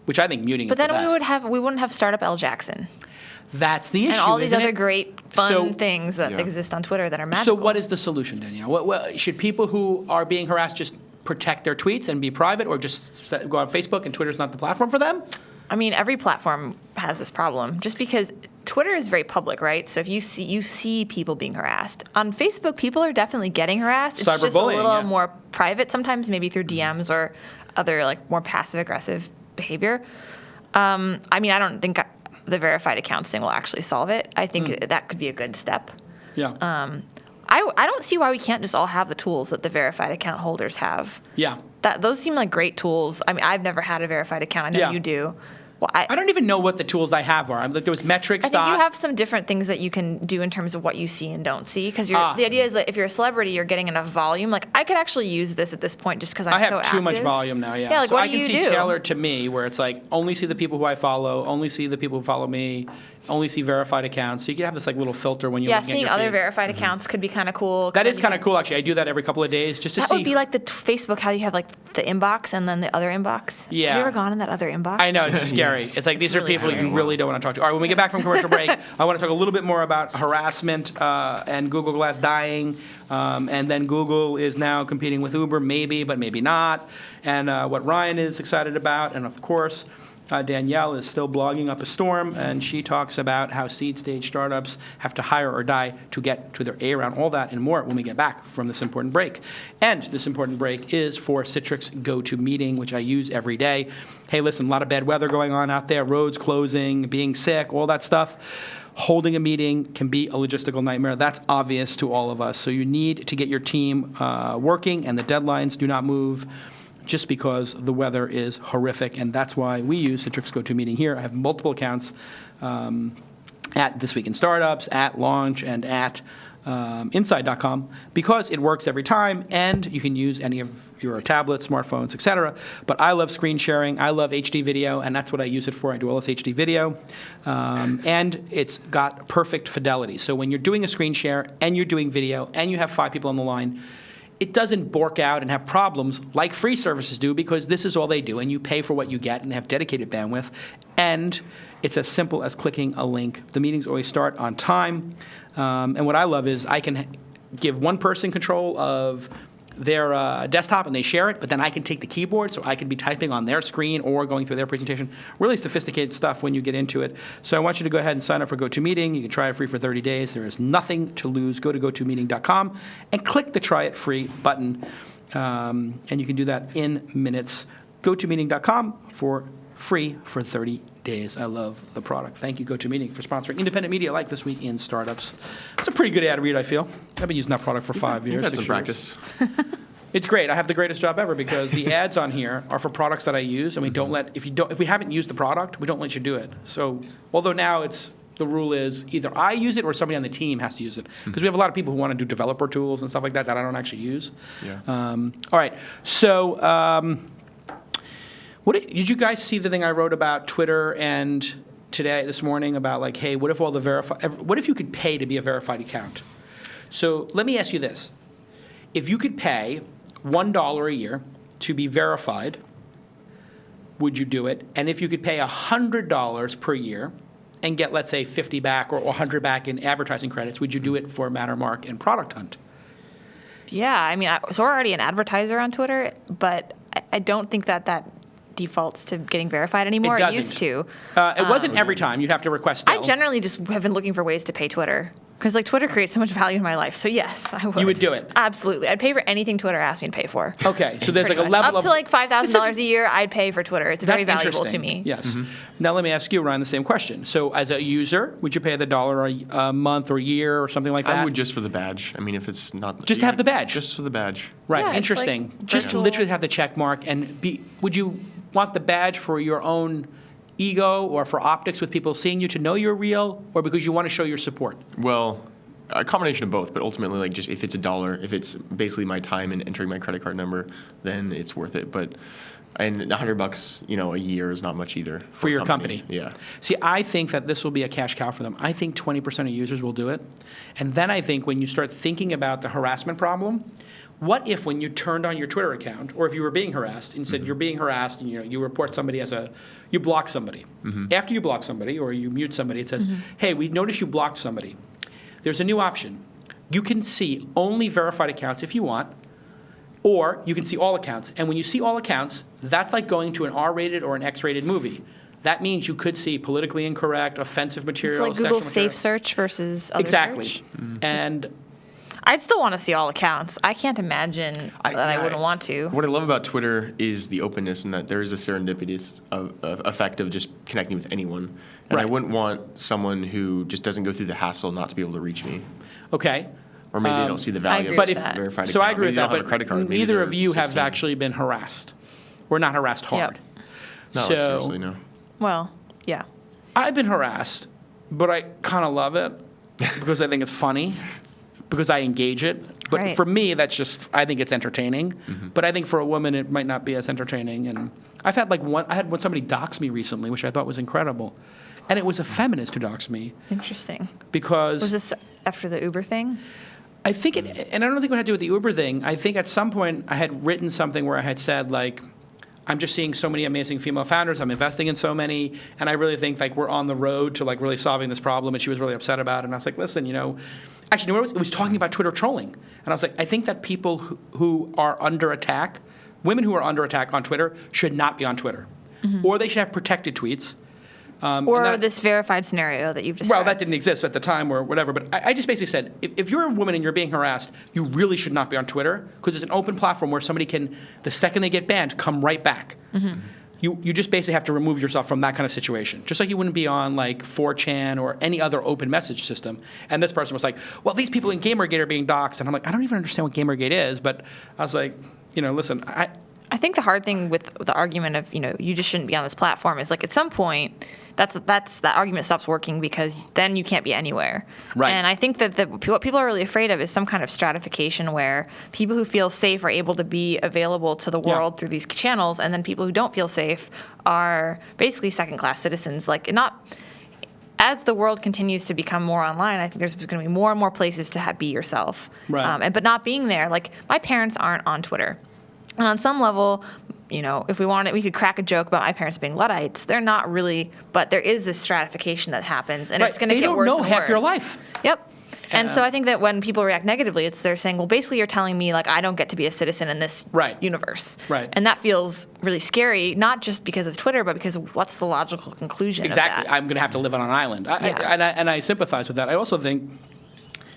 which I think muting But is the then best. we wouldn't have Startup L. Jackson That's the issue, and all these isn't other it? great fun So- things that Yeah. exist on Twitter that are So magical. what is the solution, Danielle? What, should people who are being harassed just protect their tweets and be private, or just go on Facebook and Twitter's not the platform for them? I mean, every platform has this problem. Just because Twitter is very public, right? So if you see people being harassed on Facebook, people are definitely getting harassed. It's just a Cyberbullying, little yeah. more private sometimes, maybe through DMs or other more passive aggressive behavior. I mean, I don't think the verified accounts thing will actually solve it. I think that could be a good step. Yeah. I don't see why we can't just all have the tools that the verified account holders have. Yeah. Those seem like great tools. I mean, I've never had a verified account. I know Yeah. you do. Well, I don't even know what the tools I have are. There was metrics. I think you have some different things that you can do in terms of what you see and don't see. Because the idea is that if you're a celebrity, you're getting enough volume. Like, I could actually use this at this point just because I'm I have so too much active. volume now, yeah. Yeah, like, so what I do can you see do? tailored to me, where it's like only see the people who I follow, only see the people who follow me, only see verified accounts. So you can have this little filter when you're Yeah, looking at seeing your other feed. verified accounts could be kind of cool. That is kind of cool, actually. I do that every couple of days just to That see. would be like the Facebook, how you have the inbox and then the other inbox. Yeah. Have you ever gone in that other inbox? I know, it's just scary. Yes. It's like these are really people scary. you really don't want to talk to. All right, when we get back from commercial break, I want to talk a little bit more about harassment and Google Glass dying. And then Google is now competing with Uber, maybe, but maybe not. And what Ryan is excited about. And of course, Danielle is still blogging up a storm, and she talks about how seed stage startups have to hire or die to get to their A round. All that and more when we get back from this important break. And this important break is for Citrix GoToMeeting, which I use every day. Hey, listen, a lot of bad weather going on out there, roads closing, being sick, all that stuff. Holding a meeting can be a logistical nightmare. That's obvious to all of us. So you need to get your team working, and the deadlines do not move just because the weather is horrific, and that's why we use Citrix GoToMeeting here. I have multiple accounts at This Week in Startups, at Launch, and at Inside.com because it works every time, and you can use any of your tablets, smartphones, etc. But I love screen sharing. I love HD video, and that's what I use it for. I do all this HD video, and it's got perfect fidelity. So when you're doing a screen share and you're doing video and you have 5 people on the line, it doesn't bork out and have problems like free services do because this is all they do, and you pay for what you get, and they have dedicated bandwidth, and it's as simple as clicking a link. The meetings always start on time, and what I love is I can give one person control of their desktop and they share it, but then I can take the keyboard so I can be typing on their screen or going through their presentation. Really sophisticated stuff when you get into it. So I want you to go ahead and sign up for GoToMeeting. You can try it free for 30 days. There is nothing to lose. Go to GoToMeeting.com and click the Try It Free button, and you can do that in minutes. GoToMeeting.com for free for 30 days. I love the product. Thank you, GoToMeeting, for sponsoring independent media like This Week in Startups. It's a pretty good ad read, I feel. I've been using that product for 5 years. You've had 6 some years. practice. It's great. I have the greatest job ever because the ads on here are for products that I use, and we don't let if we haven't used the product, we don't let you do it. So although now the rule is either I use it or somebody on the team has to use it because we have a lot of people who want to do developer tools and stuff like that that I don't actually use. Yeah. All right. So did you guys see the thing I wrote about Twitter and this morning about hey, what if what if you could pay to be a verified account? So let me ask you this. If you could pay $1 a year to be verified, would you do it? And if you could pay $100 per year and get, let's say, 50 back or 100 back in advertising credits, would you do it for Mattermark and Product Hunt? Yeah, I mean, so we're already an advertiser on Twitter, but I don't think that defaults to getting verified anymore. It doesn't. Used to. It wasn't every time. You'd have to request still. I generally just have been looking for ways to pay Twitter. Because like Twitter creates so much value in my life. So yes, I would. You would do it? Absolutely. I'd pay for anything Twitter asked me to pay for. Okay, so there's like a Pretty much. level up to like $5,000 a year, I'd pay for Twitter. It's very That's valuable to interesting. me. Yes. Now let me ask you, Ryan, the same question. So as a user, would you pay the $1 a month or year or something like that? I would just for the badge. I mean, if it's not Just to have the badge? Just for the badge. Right. Yeah, it's Interesting. like Just virtual- literally have the check mark and would you want the badge for your own ego or for optics with people seeing you to know you're real, or because you want to show your support? Well, a combination of both, but ultimately, like, just if it's $1, if it's basically my time and entering my credit card number, then it's worth it. But and $100, a year is not much either For your company. Yeah. See, I think that this will be a cash cow for them. I think 20% of users will do it. And then I think when you start thinking about the harassment problem, what if when you turned on your Twitter account, or if you were being harassed and said you're being harassed and you report somebody you block somebody. After you block somebody or you mute somebody, it says, hey, we noticed you blocked somebody. There's a new option. You can see only verified accounts if you want, or you can see all accounts. And when you see all accounts, that's like going to an R-rated or an X-rated movie. That means you could see politically incorrect, offensive material, It's like Google's sexual material. safe search versus other Exactly. search. And I'd still want to see all accounts. I can't imagine that I wouldn't want to. What I love about Twitter is the openness and that there is a serendipitous effect of just connecting with anyone. And I Right. wouldn't want someone who just doesn't go through the hassle not to be able to reach me. okay. Or maybe they don't see the value agree of with a that. verified account. So I agree Maybe with they that, don't have a but credit card. Maybe neither they're of you have 16. actually been harassed. We're not harassed hard. No, So- seriously, no. Well, yeah. I've been harassed, but I kind of love it because I think it's funny, because I engage it. But Right. for me, I think it's entertaining. But I think for a woman, it might not be as entertaining. And I've had when somebody doxed me recently, which I thought was incredible. And it was a feminist who doxed me Interesting. because Was this after the Uber thing? I think and I don't think it had to do with the Uber thing. I think at some point I had written something where I had said, like, I'm just seeing so many amazing female founders. I'm investing in so many, and I really think like we're on the road to like really solving this problem. And she was really upset about it. And I was like, listen, actually, it was talking about Twitter trolling. And I was like, I think that people who are under attack, women who are under attack on Twitter, should not be on Twitter, or they should have protected tweets. Or this verified scenario that you've described? Well, that didn't exist at the time or whatever, but I just basically said, if you're a woman and you're being harassed, you really should not be on Twitter, because it's an open platform where somebody can, the second they get banned, come right back. You just basically have to remove yourself from that kind of situation. Just like you wouldn't be on like 4chan or any other open message system. And this person was like, well, these people in Gamergate are being doxxed. And I'm like, I don't even understand what Gamergate is, but I was like, listen, I think the hard thing with the argument of, you just shouldn't be on this platform is like at some point, that argument stops working, because then you can't be anywhere. Right. And I think that what people are really afraid of is some kind of stratification where people who feel safe are able to be available to the world through these channels, and then people who don't feel safe are basically second-class citizens. As the world continues to become more online, I think there's going to be more and more places to be yourself. Right. But not being there. Like, my parents aren't on Twitter. And on some level, if we wanted, we could crack a joke about my parents being Luddites. They're not really, but there is this stratification that happens, and it's going to get worse and worse. They don't know half your life. Yep. And so I think that when people react negatively, they're saying, well, basically you're telling me like I don't get to be a citizen in this universe. Right. And that feels really scary, not just because of Twitter, but because of what's the logical conclusion Exactly. of that? I'm going to have to live on an island. And I sympathize with that. I also think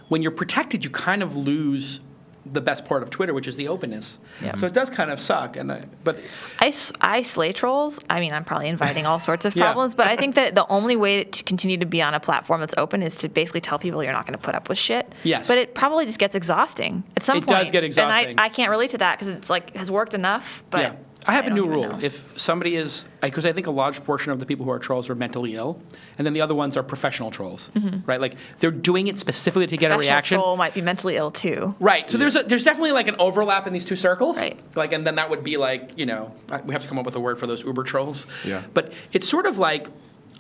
when you're protected, you kind of lose the best part of Twitter, which is the openness. Yeah. So it does kind of suck. But I slay trolls. I mean, I'm probably inviting all sorts of problems, but I think that the only way to continue to be on a platform that's open is to basically tell people you're not going to put up with shit. Yes. But it probably just gets exhausting at some point. It does get exhausting. And I can't relate to that because it's like has worked enough. But yeah. I have a don't new even rule. know. If somebody is, because I think a large portion of the people who are trolls are mentally ill, and then the other ones are professional trolls, right? Like they're doing it specifically to get a reaction. Troll might be mentally ill too. Right. So there's definitely like an overlap in these two circles. Right. Like, and then that would be like, we have to come up with a word for those Uber trolls. Yeah. But it's sort of like,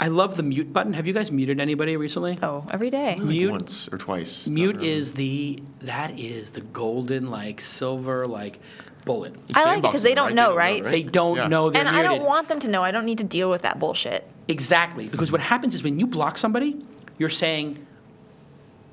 I love the mute button. Have you guys muted anybody recently? Oh, every day. Mute. Once or twice. Mute Not really. is the golden, like silver, like bullet. I like it because they don't know, right? They don't know they're And muted. I don't want them to know. I don't need to deal with that bullshit. Exactly, because what happens is when you block somebody, you're saying,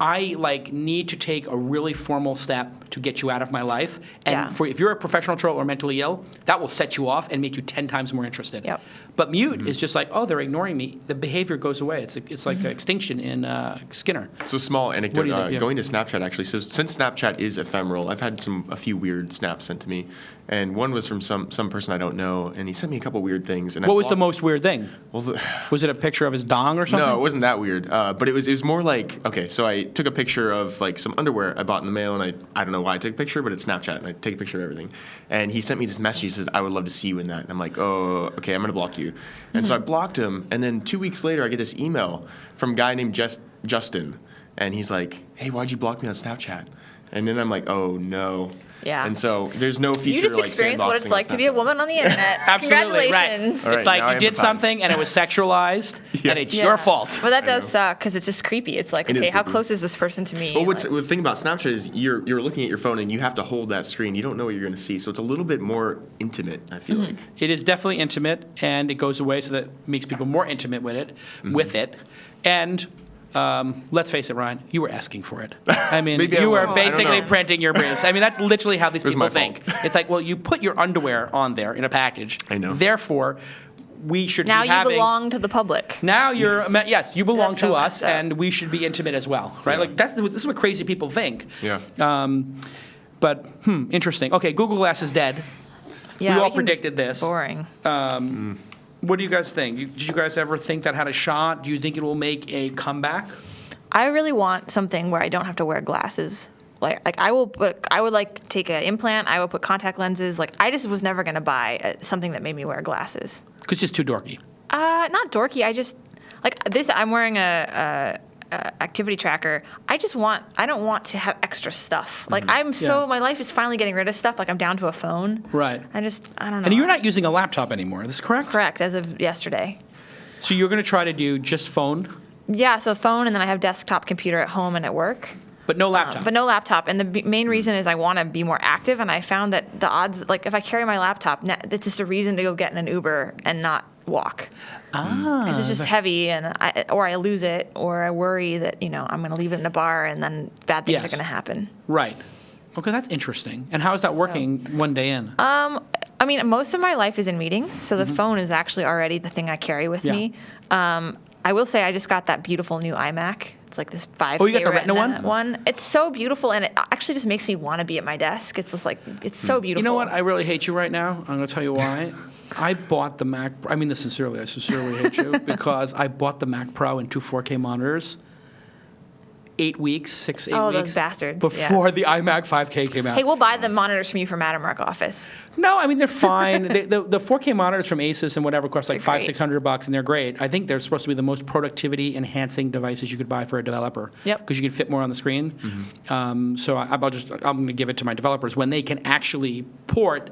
I need to take a really formal step to get you out of my life. And if you're a professional troll or mentally ill, that will set you off and make you 10 times more interested. Yep. But mute is just like, oh, they're ignoring me. The behavior goes away. It's like extinction in Skinner. So small anecdote, Yeah. going to Snapchat actually. So since Snapchat is ephemeral, I've had a few weird snaps sent to me. And one was from some person I don't know, and he sent me a couple weird things. And What was the most weird thing? Well, was it a picture of his dong or something? No, it wasn't that weird. But it was more like, okay, so I took a picture of some underwear I bought in the mail, and I don't know why I took a picture, but it's Snapchat, and I take a picture of everything. And he sent me this message. He says, I would love to see you in that. And I'm like, oh, okay, I'm going to block you. And so I blocked him, and then 2 weeks later, I get this email from a guy named Justin, and he's like, hey, why'd you block me on Snapchat? And then I'm like, oh, no. Yeah. And so there's no feature You just experienced what it's like to be a woman on the internet. Absolutely, right. Congratulations. All right, It's like now you I did empathize. something and it was sexualized, and it's Yeah. your fault. But that does suck because it's just creepy. It's like, It is okay, how creepy. close is this person to me? Well, the thing about Snapchat is you're looking at your phone and you have to hold that screen. You don't know what you're going to see, so it's a little bit more intimate, I feel like. It is definitely intimate, and it goes away, so that makes people more intimate with it. And let's face it, Ryan, you were asking for it. I mean, Maybe I you were was. I don't basically know. printing your briefs. I mean, that's literally how these was people my think. fault. It's like, well, you put your underwear on there in a package. I know. Therefore, we should now be you having... belong to the public. Now you're yes, you belong That's to so us, messed up. and we should be intimate as well, right? Yeah. Like this is what crazy people think. Yeah. But interesting. Okay, Google Glass is dead. Yeah, we all can predicted just- this. Boring. What do you guys think? Did you guys ever think that had a shot? Do you think it will make a comeback? I really want something where I don't have to wear glasses. Like I would take an implant. I would put contact lenses. Like I just was never gonna buy something that made me wear glasses. Because it's just too dorky. Not dorky. I just like this. I'm wearing a activity tracker. I don't want to have extra stuff. Like my life is finally getting rid of stuff. Like I'm down to a phone. Right. I don't know. And you're not using a laptop anymore. Is this correct? Correct, as of yesterday. So you're going to try to do just phone, Yeah, so phone, and then I have desktop computer at home and at work. but no laptop. But no laptop. And the main reason is I want to be more active, and I found that the odds, like if I carry my laptop, it's just a reason to go get in an Uber and not walk. Because it's just heavy, and I lose it, or I worry that, I'm going to leave it in a bar, and then bad things are going to happen. Right. Okay, that's interesting. And how is that working one day in? I mean, most of my life is in meetings, so the phone is actually already the thing I carry with me. I will say I just got that beautiful new iMac. It's like this 5K Oh, you got the Retina one? It's so beautiful, and it actually just makes me want to be at my desk. It's just like, it's so beautiful. You know what? I really hate you right now. I'm going to tell you why. I bought the Mac. I mean this sincerely. I sincerely hate you because I bought the Mac Pro and two 4K monitors 8 weeks, 8 Oh, weeks. those bastards, Before the iMac 5K came out. Hey, we'll buy the monitors from you from Mattermark office. No, I mean, they're fine. The 4K monitors from Asus and whatever cost like They're great. $500-$600, and they're great. I think they're supposed to be the most productivity-enhancing devices you could buy for a developer. Yep. Because you can fit more on the screen. So I'm going to give it to my developers when they can actually port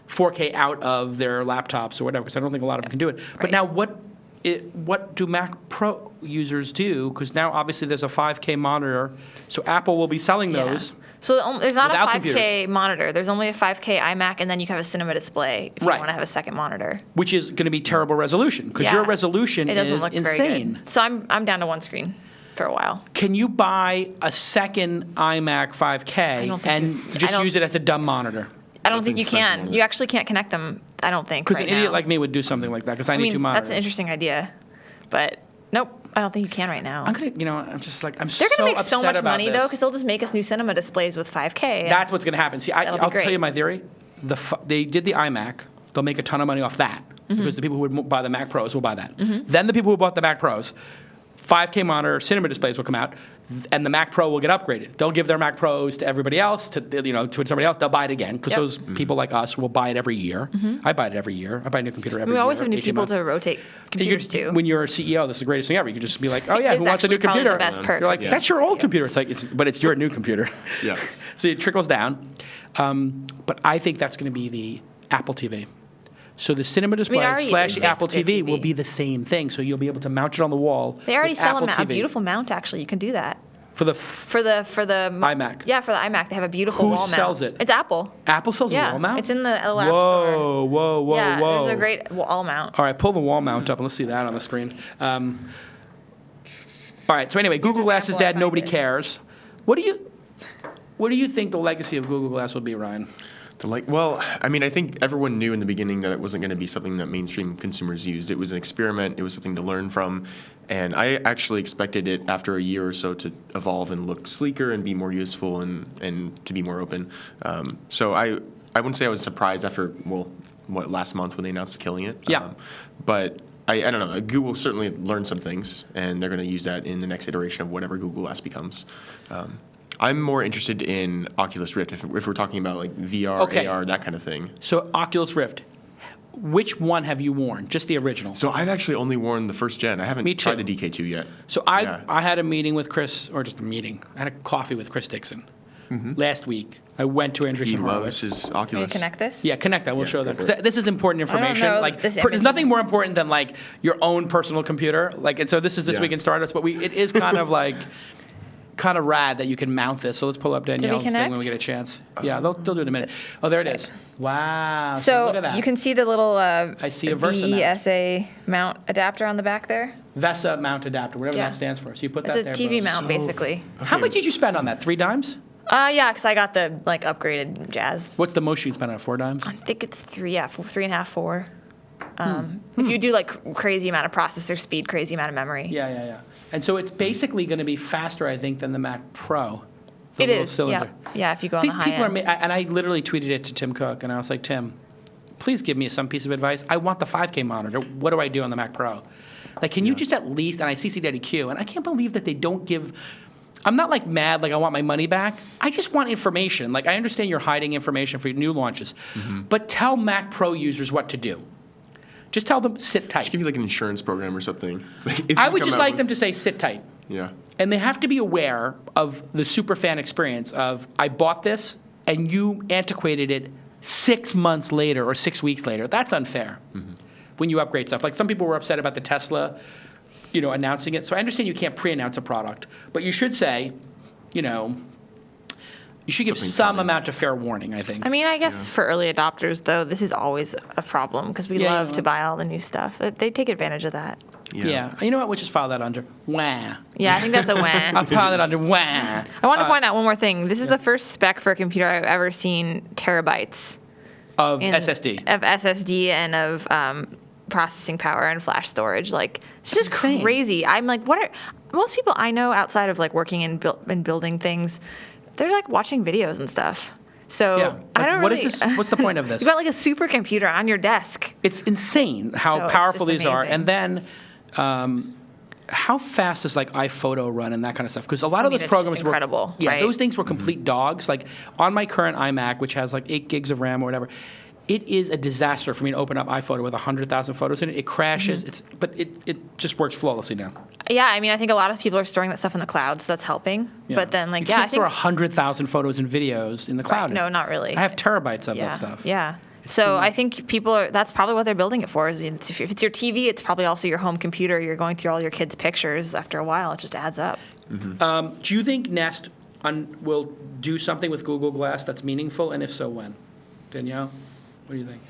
4K out of their laptops or whatever, because I don't think a lot of them can do it. But Right. now what do Mac Pro users do? Because now obviously there's a 5K monitor, so Apple will be selling those. Yeah. So there's not Without a 5K computers. monitor. There's only a 5K iMac, and then you have a cinema display if you Right. want to have a second monitor. Which is going to be terrible resolution, because Yeah. your resolution It doesn't is look insane. very good. So I'm down to one screen for a while. Can you buy a second iMac 5K don't think and you- I just don't- use it as a dumb monitor? I don't That's think you expensive can. one. You actually can't connect them, I don't think, Because right an idiot now. like me would do something like that, because I I need mean, two monitors. that's an interesting idea. But nope, I don't think you can right now. I'm gonna, I'm just like, I'm They're so going to make so upset much about money, this. though, because they'll just make us new cinema displays with 5K. and- That's what's going to happen. See, That'll be I'll great. tell you my theory. They did the iMac. They'll make a ton of money off that, Mm-hmm. because the people who would buy the Mac Pros will buy that. Then the people who bought the Mac Pros, 5K monitor cinema displays will come out, and the Mac Pro will get upgraded. They'll give their Mac Pros to everybody else, to somebody else. They'll buy it again, because Yep. those people like us will buy it every year. I buy it every year. I buy a new computer every we year. always have new 18 people months. to rotate computers to. When you're a CEO, this is the greatest thing ever. You can just be like, oh yeah, It's who wants a new actually probably computer? the best perk You're like, of that's your old CEO. computer. It's like, but it's your new computer. Yeah. So it trickles down. But I think that's going to be the Apple TV. So the cinema display already / is Apple basically a TV will TV. be the same thing. So you'll be able to mount it on the wall. They already with sell Apple a TV. beautiful mount, actually. You can do that. For the iMac. Yeah, for the iMac, they have a beautiful Who wall mount. sells it? It's Apple. Apple sells a Yeah, wall mount? it's in the Apple App Store. Whoa. Yeah, there's a great wall mount. All right, pull the wall mount up and let's see that on the screen. All right, so anyway, Google Glass is dead. Nobody cares. What do you think the legacy of Google Glass will be, Ryan? Well, I mean, I think everyone knew in the beginning that it wasn't going to be something that mainstream consumers used. It was an experiment. It was something to learn from. And I actually expected it after a year or so to evolve and look sleeker and be more useful and to be more open. So I wouldn't say I was surprised after, last month when they announced killing it. Yeah. But I don't know. Google certainly learned some things, and they're going to use that in the next iteration of whatever Google Glass becomes. I'm more interested in Oculus Rift if we're talking about like VR, AR, that kind of thing. So Oculus Rift, which one have you worn? Just the original? So I've actually only worn the first gen. I haven't tried the DK2 yet. So I had a meeting with Chris, or just a meeting. I had a coffee with Chris Dixon last week. I went to Andreessen He Horowitz. loves his Can Oculus. you connect this? Yeah, connect that. We'll show that. 'Cause this is important I don't information. know Like, this there's image nothing more important than like your own personal computer. Like, and so this is This Week in Startups, but it is kind of like kind of rad that you can mount this. So let's pull up Danielle's thing when we get a chance. Yeah, they'll do it in a minute. Oh, there it is. Wow. So look at that. you can see the little I see a Versa mount. VESA mount adapter on the back there. VESA mount adapter, whatever that stands for. So you put that It's there. a TV boom. mount, basically. How much did you spend on that? 3 dimes? Yeah, because I got the upgraded Jazz. What's the most you spend on it? 4 dimes? I think it's 3.5, 4. If you do like crazy amount of processor speed, crazy amount of memory. Yeah. And so it's basically going to be faster, I think, than the Mac Pro. The It little is. cylinder. Yeah. If you go on These the high people end. and I literally tweeted it to Tim Cook, and I was like, Tim, please give me some piece of advice. I want the 5K monitor. What do I do on the Mac Pro? Like, can you just at least, and I CC Daddy Q, and I can't believe that they don't give. I'm not like mad, like I want my money back. I just want information. Like, I understand you're hiding information for new launches, but tell Mac Pro users what to do. Just tell them, sit tight. Just give you like an insurance program or something. I would just like them to say, sit tight. Yeah. And they have to be aware of the superfan experience of, I bought this, and you antiquated it 6 months later or 6 weeks later. That's unfair when you upgrade stuff. Like some people were upset about the Tesla, announcing it. So I understand you can't pre-announce a product, but you should say, you should give some amount of fair warning, I think. I mean, I guess for early adopters, though, this is always a problem because we love to buy all the new stuff. They take advantage of that. Yeah. You know what? We'll just file that under wah. Yeah, I think that's a wah. I'll file that under wah. I want to point out one more thing. This is the first spec for a computer I've ever seen terabytes of SSD. Of SSD and of processing power and flash storage. Like, it's just crazy. I'm like, most people I know outside of like working in building things, they're like watching videos and stuff. So I don't what is this? What's the point of this? You got like a supercomputer on your desk. It's insane how powerful these are. And then how fast does like iPhoto run and that kind of stuff? Because a lot of those programs just incredible. Yeah, right? those things were complete dogs. Like on my current iMac, which has like 8 gigs of RAM or whatever, it is a disaster for me to open up iPhoto with 100,000 photos in it. It crashes. But it just works flawlessly now. Yeah, I mean, I think a lot of people are storing that stuff in the cloud, so that's helping. Yeah. But then, like, you can't store 100,000 photos and videos in the cloud. Right. No, not really. I have terabytes of that stuff. Yeah. So I think that's probably what they're building it for. Is if it's your TV, it's probably also your home computer. You're going through all your kids' pictures. After a while, it just adds up. Do you think Nest will do something with Google Glass that's meaningful, and if so, when? Danielle, what do you think?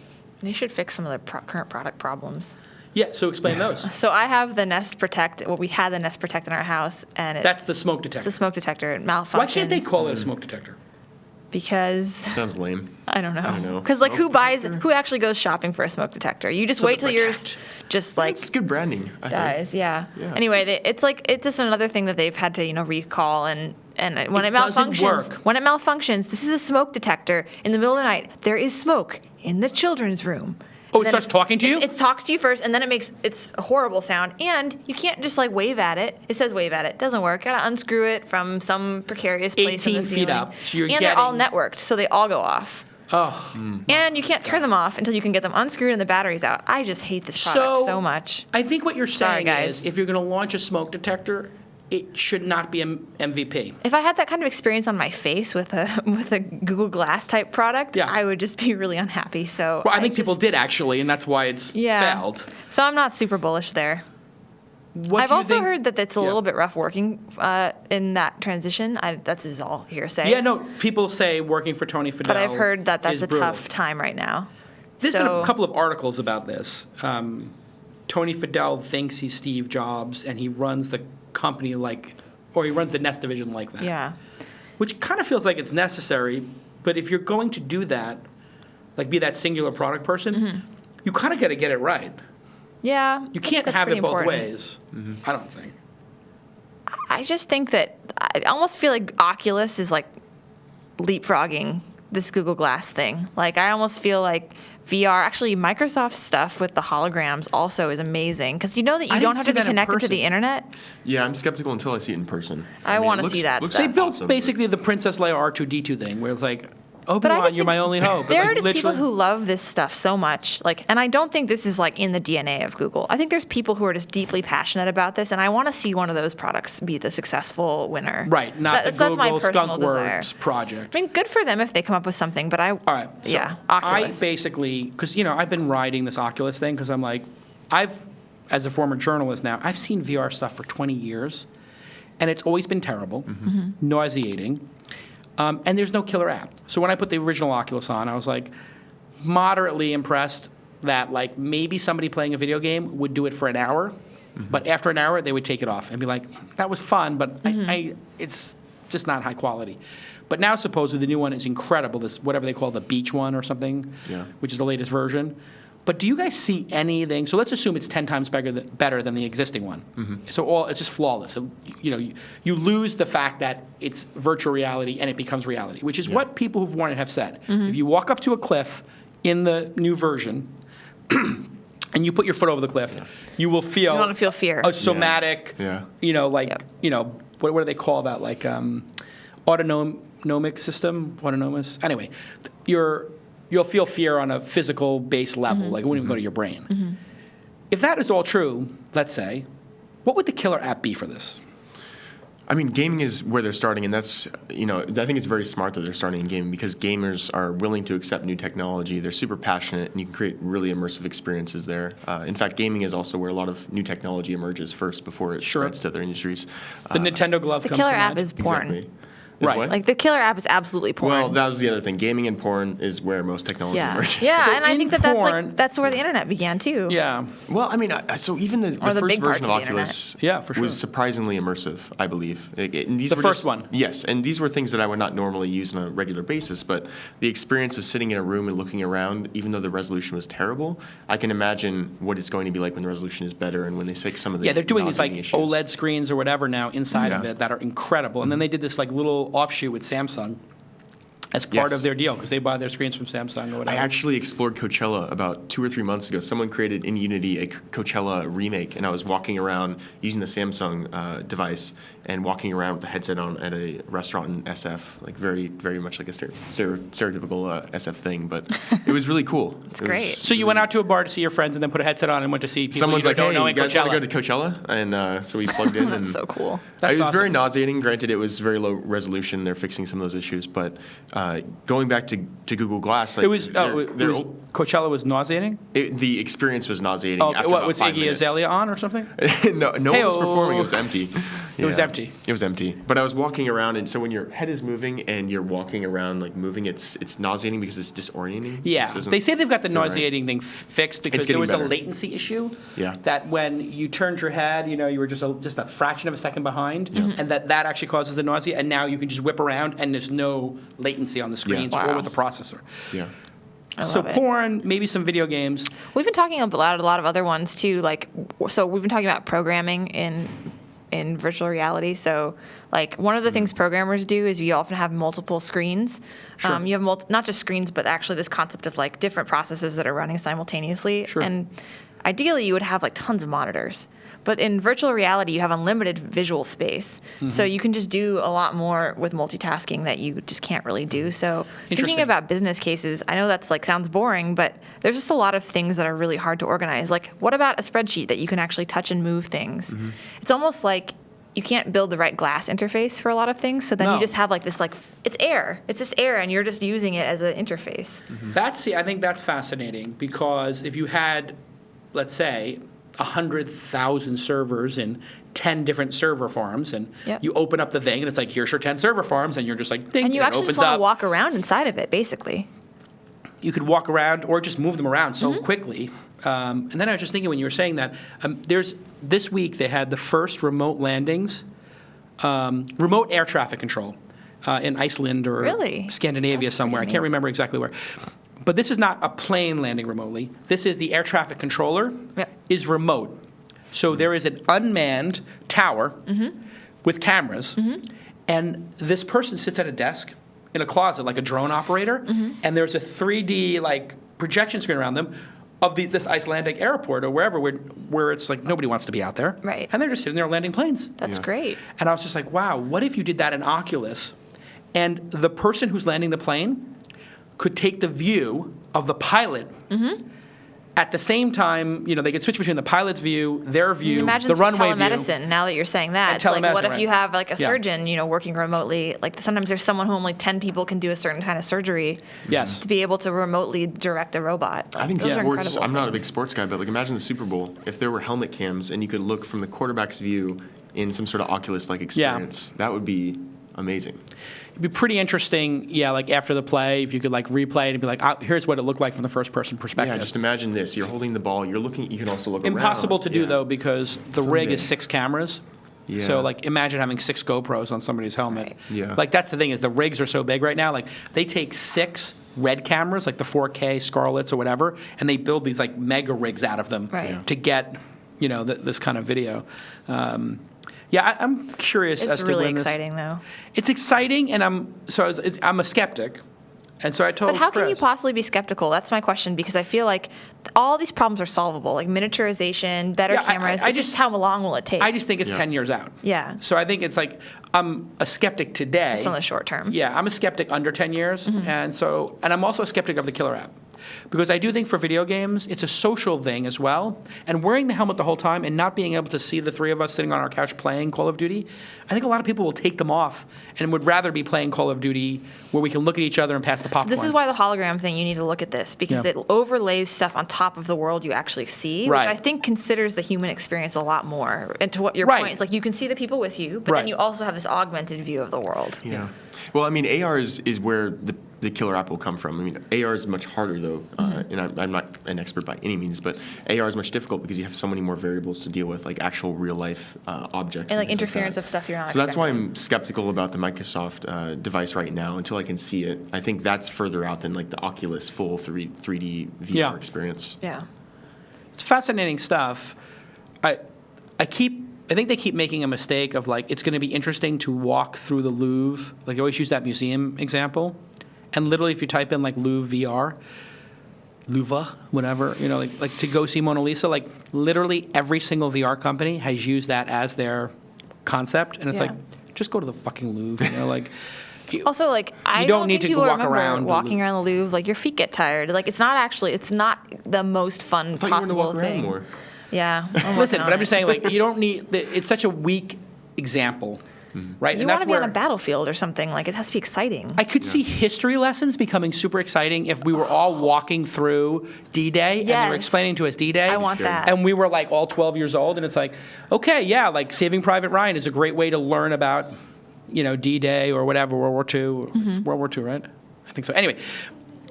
They should fix some of their current product problems. Yeah, so explain those. So I have the Nest Protect. Well, we had the Nest Protect in our house, and that's the smoke detector. It's a smoke detector. It malfunctions. Why can't they call it a smoke detector? Because it sounds lame. I don't know. Because like, who actually goes shopping for a smoke detector? You just wait till yours just like it's good branding. I dies. think. Yeah. Anyway, it's just another thing that they've had to recall and when it malfunctions, this is a smoke detector. In the middle of the night, there is smoke in the children's room. Oh, it starts talking to you? It talks to you first, and then it makes its a horrible sound. And you can't just like wave at it. It says wave at it. It doesn't work. You gotta unscrew it from some precarious place in the 18 ceiling. feet up. So they're all networked, so they all go off. Oh. And you can't turn them off until you can get them unscrewed and the batteries out. I just hate this product so much. I think what you're saying guys. is if you're going to launch a smoke detector, it should not be an MVP. If I had that kind of experience on my face with a Google Glass type product, I would just be really unhappy. So I think people did actually, and that's why it's failed. So I'm not super bullish there. What I've do you also think? heard that it's a Yeah. little bit rough working in that transition. That's is all hearsay. Yeah, no, people say working for Tony Fadell But I've heard that that's is a brutal. tough time right now. There's been a couple of articles about this. Tony Fadell thinks he's Steve Jobs, and he runs the company or he runs the Nest division like that. Yeah. Which kind of feels like it's necessary, but if you're going to do that, like be that singular product person, you kind of got to get it right. Yeah. You can't that's have it pretty both important. ways. I don't think. I just think that I almost feel like Oculus is like leapfrogging this Google Glass thing. Like I almost feel like VR, actually Microsoft stuff with the holograms also is amazing because you know that you don't have to be connected to the internet. Yeah, I'm skeptical until I see it in person. I mean, wanna it looks- see that looks stuff. They built awesome, basically the Princess Leia R2D2 thing, where it's like, But I Obi-Wan, just you're my think only hope. There Like, are just people literally- who love this stuff so much, and I don't think this is like in the DNA of Google. I think there's people who are just deeply passionate about this, and I want to see one of those products be the successful winner. Right, not That's the my Google personal desire. Skunkworks project. I mean, good for them if they come up with something, but All right. So yeah, I Oculus. basically, because I've been riding this Oculus thing because I'm like, as a former journalist now, I've seen VR stuff for 20 years, and it's always been terrible, nauseating, and there's no killer app. So when I put the original Oculus on, I was like moderately impressed that like maybe somebody playing a video game would do it for an hour, but after an hour they would take it off and be like, that was fun, but it's just not high quality. But now supposedly the new one is incredible, this whatever they call the beach one or something, which is the latest version. But do you guys see anything? So let's assume it's 10 times better than the existing one. So it's just flawless. So, you lose the fact that it's virtual reality and it becomes reality, which is what people who've worn it have said. If you walk up to a cliff in the new version and you put your foot over the cliff, you will feel. You want to feel fear. A somatic. Yeah. What do they call that? Like autonomic system, autonomous. Anyway, you'll feel fear on a physical base level, like it won't even go to your brain. If that is all true, let's say, what would the killer app be for this? I mean, gaming is where they're starting, and that's, I think it's very smart that they're starting in gaming because gamers are willing to accept new technology. They're super passionate, and you can create really immersive experiences there. In fact, gaming is also where a lot of new technology emerges first before it spreads to other industries. The Nintendo Glove the comes killer to app mind. is porn. Exactly. Right. What? Like the killer app is absolutely porn. Well, that was the other thing. Gaming and porn is where most technology emerges. Yeah, So and I in think porn- that's where the internet began too. Yeah. Well, I mean, so even the the first big parts version of of the Oculus Yeah, for sure. was surprisingly immersive, I believe. And these The were first just- one? Yes, and these were things that I would not normally use on a regular basis, but the experience of sitting in a room and looking around, even though the resolution was terrible, I can imagine what it's going to be like when the resolution is better and when they fix some of the Yeah, they're doing these like nauseating issues. OLED screens or whatever now inside of Yeah. it that are incredible. And then they did this like little offshoot with Samsung as part Yes. of their deal because they buy their screens from Samsung or I whatever. actually explored Coachella about 2 or 3 months ago. Someone created in Unity a Coachella remake, and I was walking around using the Samsung device and walking around with the headset on at a restaurant in SF, like very, very much like a stereotypical SF thing. But it was really cool. It's great. So you went out to a bar to see your friends and then put a headset on and went to see people Someone's you like, don't "Hey, know you in guys Coachella. want to go to Coachella?" And so we plugged in. and That's so cool. That's it was very awesome. nauseating. Granted, it was very low resolution. They're fixing some of those issues, but going back to Google Glass, like, It was, Coachella was nauseating? the experience was nauseating. Oh, after what about was 5 Iggy minutes. Azalea on or something? no one was Hey-o. performing. It was empty. It was empty. It was empty. But I was walking around, and so when your head is moving and you're walking around like moving, it's nauseating because it's disorienting. Yeah, This doesn't they say they've got the feel right. nauseating thing fixed because It's there getting was better. a latency issue. Yeah. That when you turned your head, you were just a fraction of a second behind, and that actually causes the nausea. And now you can just whip around, and there's no latency on the screens or Wow. with the processor. Yeah. I So love it. porn, maybe some video games. We've been talking about a lot of other ones too. So we've been talking about programming in virtual reality. So, like one of the things programmers do is you often have multiple screens. Sure. You have not just screens, but actually this concept of like different processes that are running simultaneously. Sure. And ideally, you would have like tons of monitors. But in virtual reality, you have unlimited visual space. So you can just do a lot more with multitasking that you just can't really do. So thinking Interesting. about business cases, I know that's like sounds boring, but there's just a lot of things that are really hard to organize. Like, what about a spreadsheet that you can actually touch and move things? It's almost like you can't build the right glass interface for a lot of things. So then No. you just have like this, like, it's air. It's just air, and you're just using it as an interface. I think that's fascinating because if you had, let's say, 100,000 servers in 10 different server farms, and Yep. you open up the thing, and it's like, here's your 10 server farms, and you're just like, ding, And you it actually opens just want up. to walk around inside of it, basically. You could walk around or just move them around so quickly. And then I was just thinking when you were saying that, this week they had the first remote landings, remote air traffic control in Iceland or Really? Scandinavia That's somewhere. I pretty can't amazing. remember exactly where. But this is not a plane landing remotely. This is the air traffic controller is remote. So there is an unmanned tower with cameras, and this person sits at a desk in a closet like a drone operator, and there's a 3D like projection screen around them of this Icelandic airport or wherever where it's like nobody wants to be out there. Right. And they're just sitting there landing planes. That's great. And I was just like, wow, what if you did that in Oculus, and the person who's landing the plane could take the view of the pilot. At the same time, they could switch between the pilot's view, their view, Imagine the runway telemedicine, view. now that you're saying that. And It's like, what telemedicine, if you right. have like a Yeah. surgeon, working remotely? Like sometimes there's someone who only 10 people can do a certain kind of surgery. Yes. To be able to remotely direct a robot. I think Those are sports, incredible I'm not a big things. sports guy, but like imagine the Super Bowl. If there were helmet cams and you could look from the quarterback's view in some sort of Oculus-like experience, that would be amazing. It'd be pretty interesting, like after the play, if you could like replay it and be like, here's what it looked like from the first person perspective. Yeah, just imagine this. You're holding the ball. You're looking. You can also look Impossible around. to do Yeah. though because the rig is Someday. 6 cameras. Yeah. So like imagine having 6 GoPros on somebody's helmet. Right. Yeah. Like that's the thing is the rigs are so big right now. Like they take 6 red cameras, like the 4K Scarletts or whatever, and they build these like mega rigs out of them Right. Yeah. to get this kind of video. I'm curious as It's to really when exciting though. It's exciting, and I'm a skeptic, and so I told. But how can you Chris- possibly be skeptical? That's my question, because I feel like all these problems are solvable, like miniaturization, better Yeah, cameras. I It's just just- how long will it take? I just think it's Yeah. 10 years out. Yeah. So I think it's like I'm a skeptic today. Just on the short term. Yeah, I'm a skeptic under 10 years, and I'm also a skeptic of the killer app. Because I do think for video games, it's a social thing as well. And wearing the helmet the whole time and not being able to see the 3 of us sitting on our couch playing Call of Duty, I think a lot of people will take them off and would rather be playing Call of Duty where we can look at each other and pass the popcorn. This is why the hologram thing, you need to look at this, because Yeah. it overlays stuff on top of the world you actually see, Right. which I think considers the human experience a lot more. And to what your Right. point, it's like you can see the people with you, but Right. then you also have this augmented view of the world. Yeah. Well, I mean, AR is where the killer app will come from. I mean, AR is much harder, though, and I'm not an expert by any means, but AR is much difficult because you have so many more variables to deal with, like actual real-life objects. And like things interference that. of stuff you're not So that's why expecting. I'm skeptical about the Microsoft device right now until I can see it. I think that's further out than like the Oculus full 3D VR Yeah. experience. Yeah. It's fascinating stuff. I think they keep making a mistake of like it's going to be interesting to walk through the Louvre. Like I always use that museum example, and literally if you type in like Louvre, whatever, like to go see Mona Lisa, like literally every single VR company has used that as their concept, and it's Yeah. like just go to the fucking Louvre, like. Also, like I You don't don't need think to people walk remember around the walking Louvre. around the Louvre. Like your feet get tired. Like it's not the most fun I thought you wanted to possible walk around thing. more. Yeah. I'm Listen, working but on I'm just it. saying, like, you don't need. It's such a weak example, right? You and want that's to be where on a battlefield or something. Like it has to be exciting. I could see history lessons becoming super exciting if we were all walking through D-Day and they were Yes. explaining to us D-Day. I want scary. that. And we were like all 12 years old, and it's like, okay, yeah, like Saving Private Ryan is a great way to learn about, D-Day or whatever, World War II. It's World War II, right? I think so. Anyway,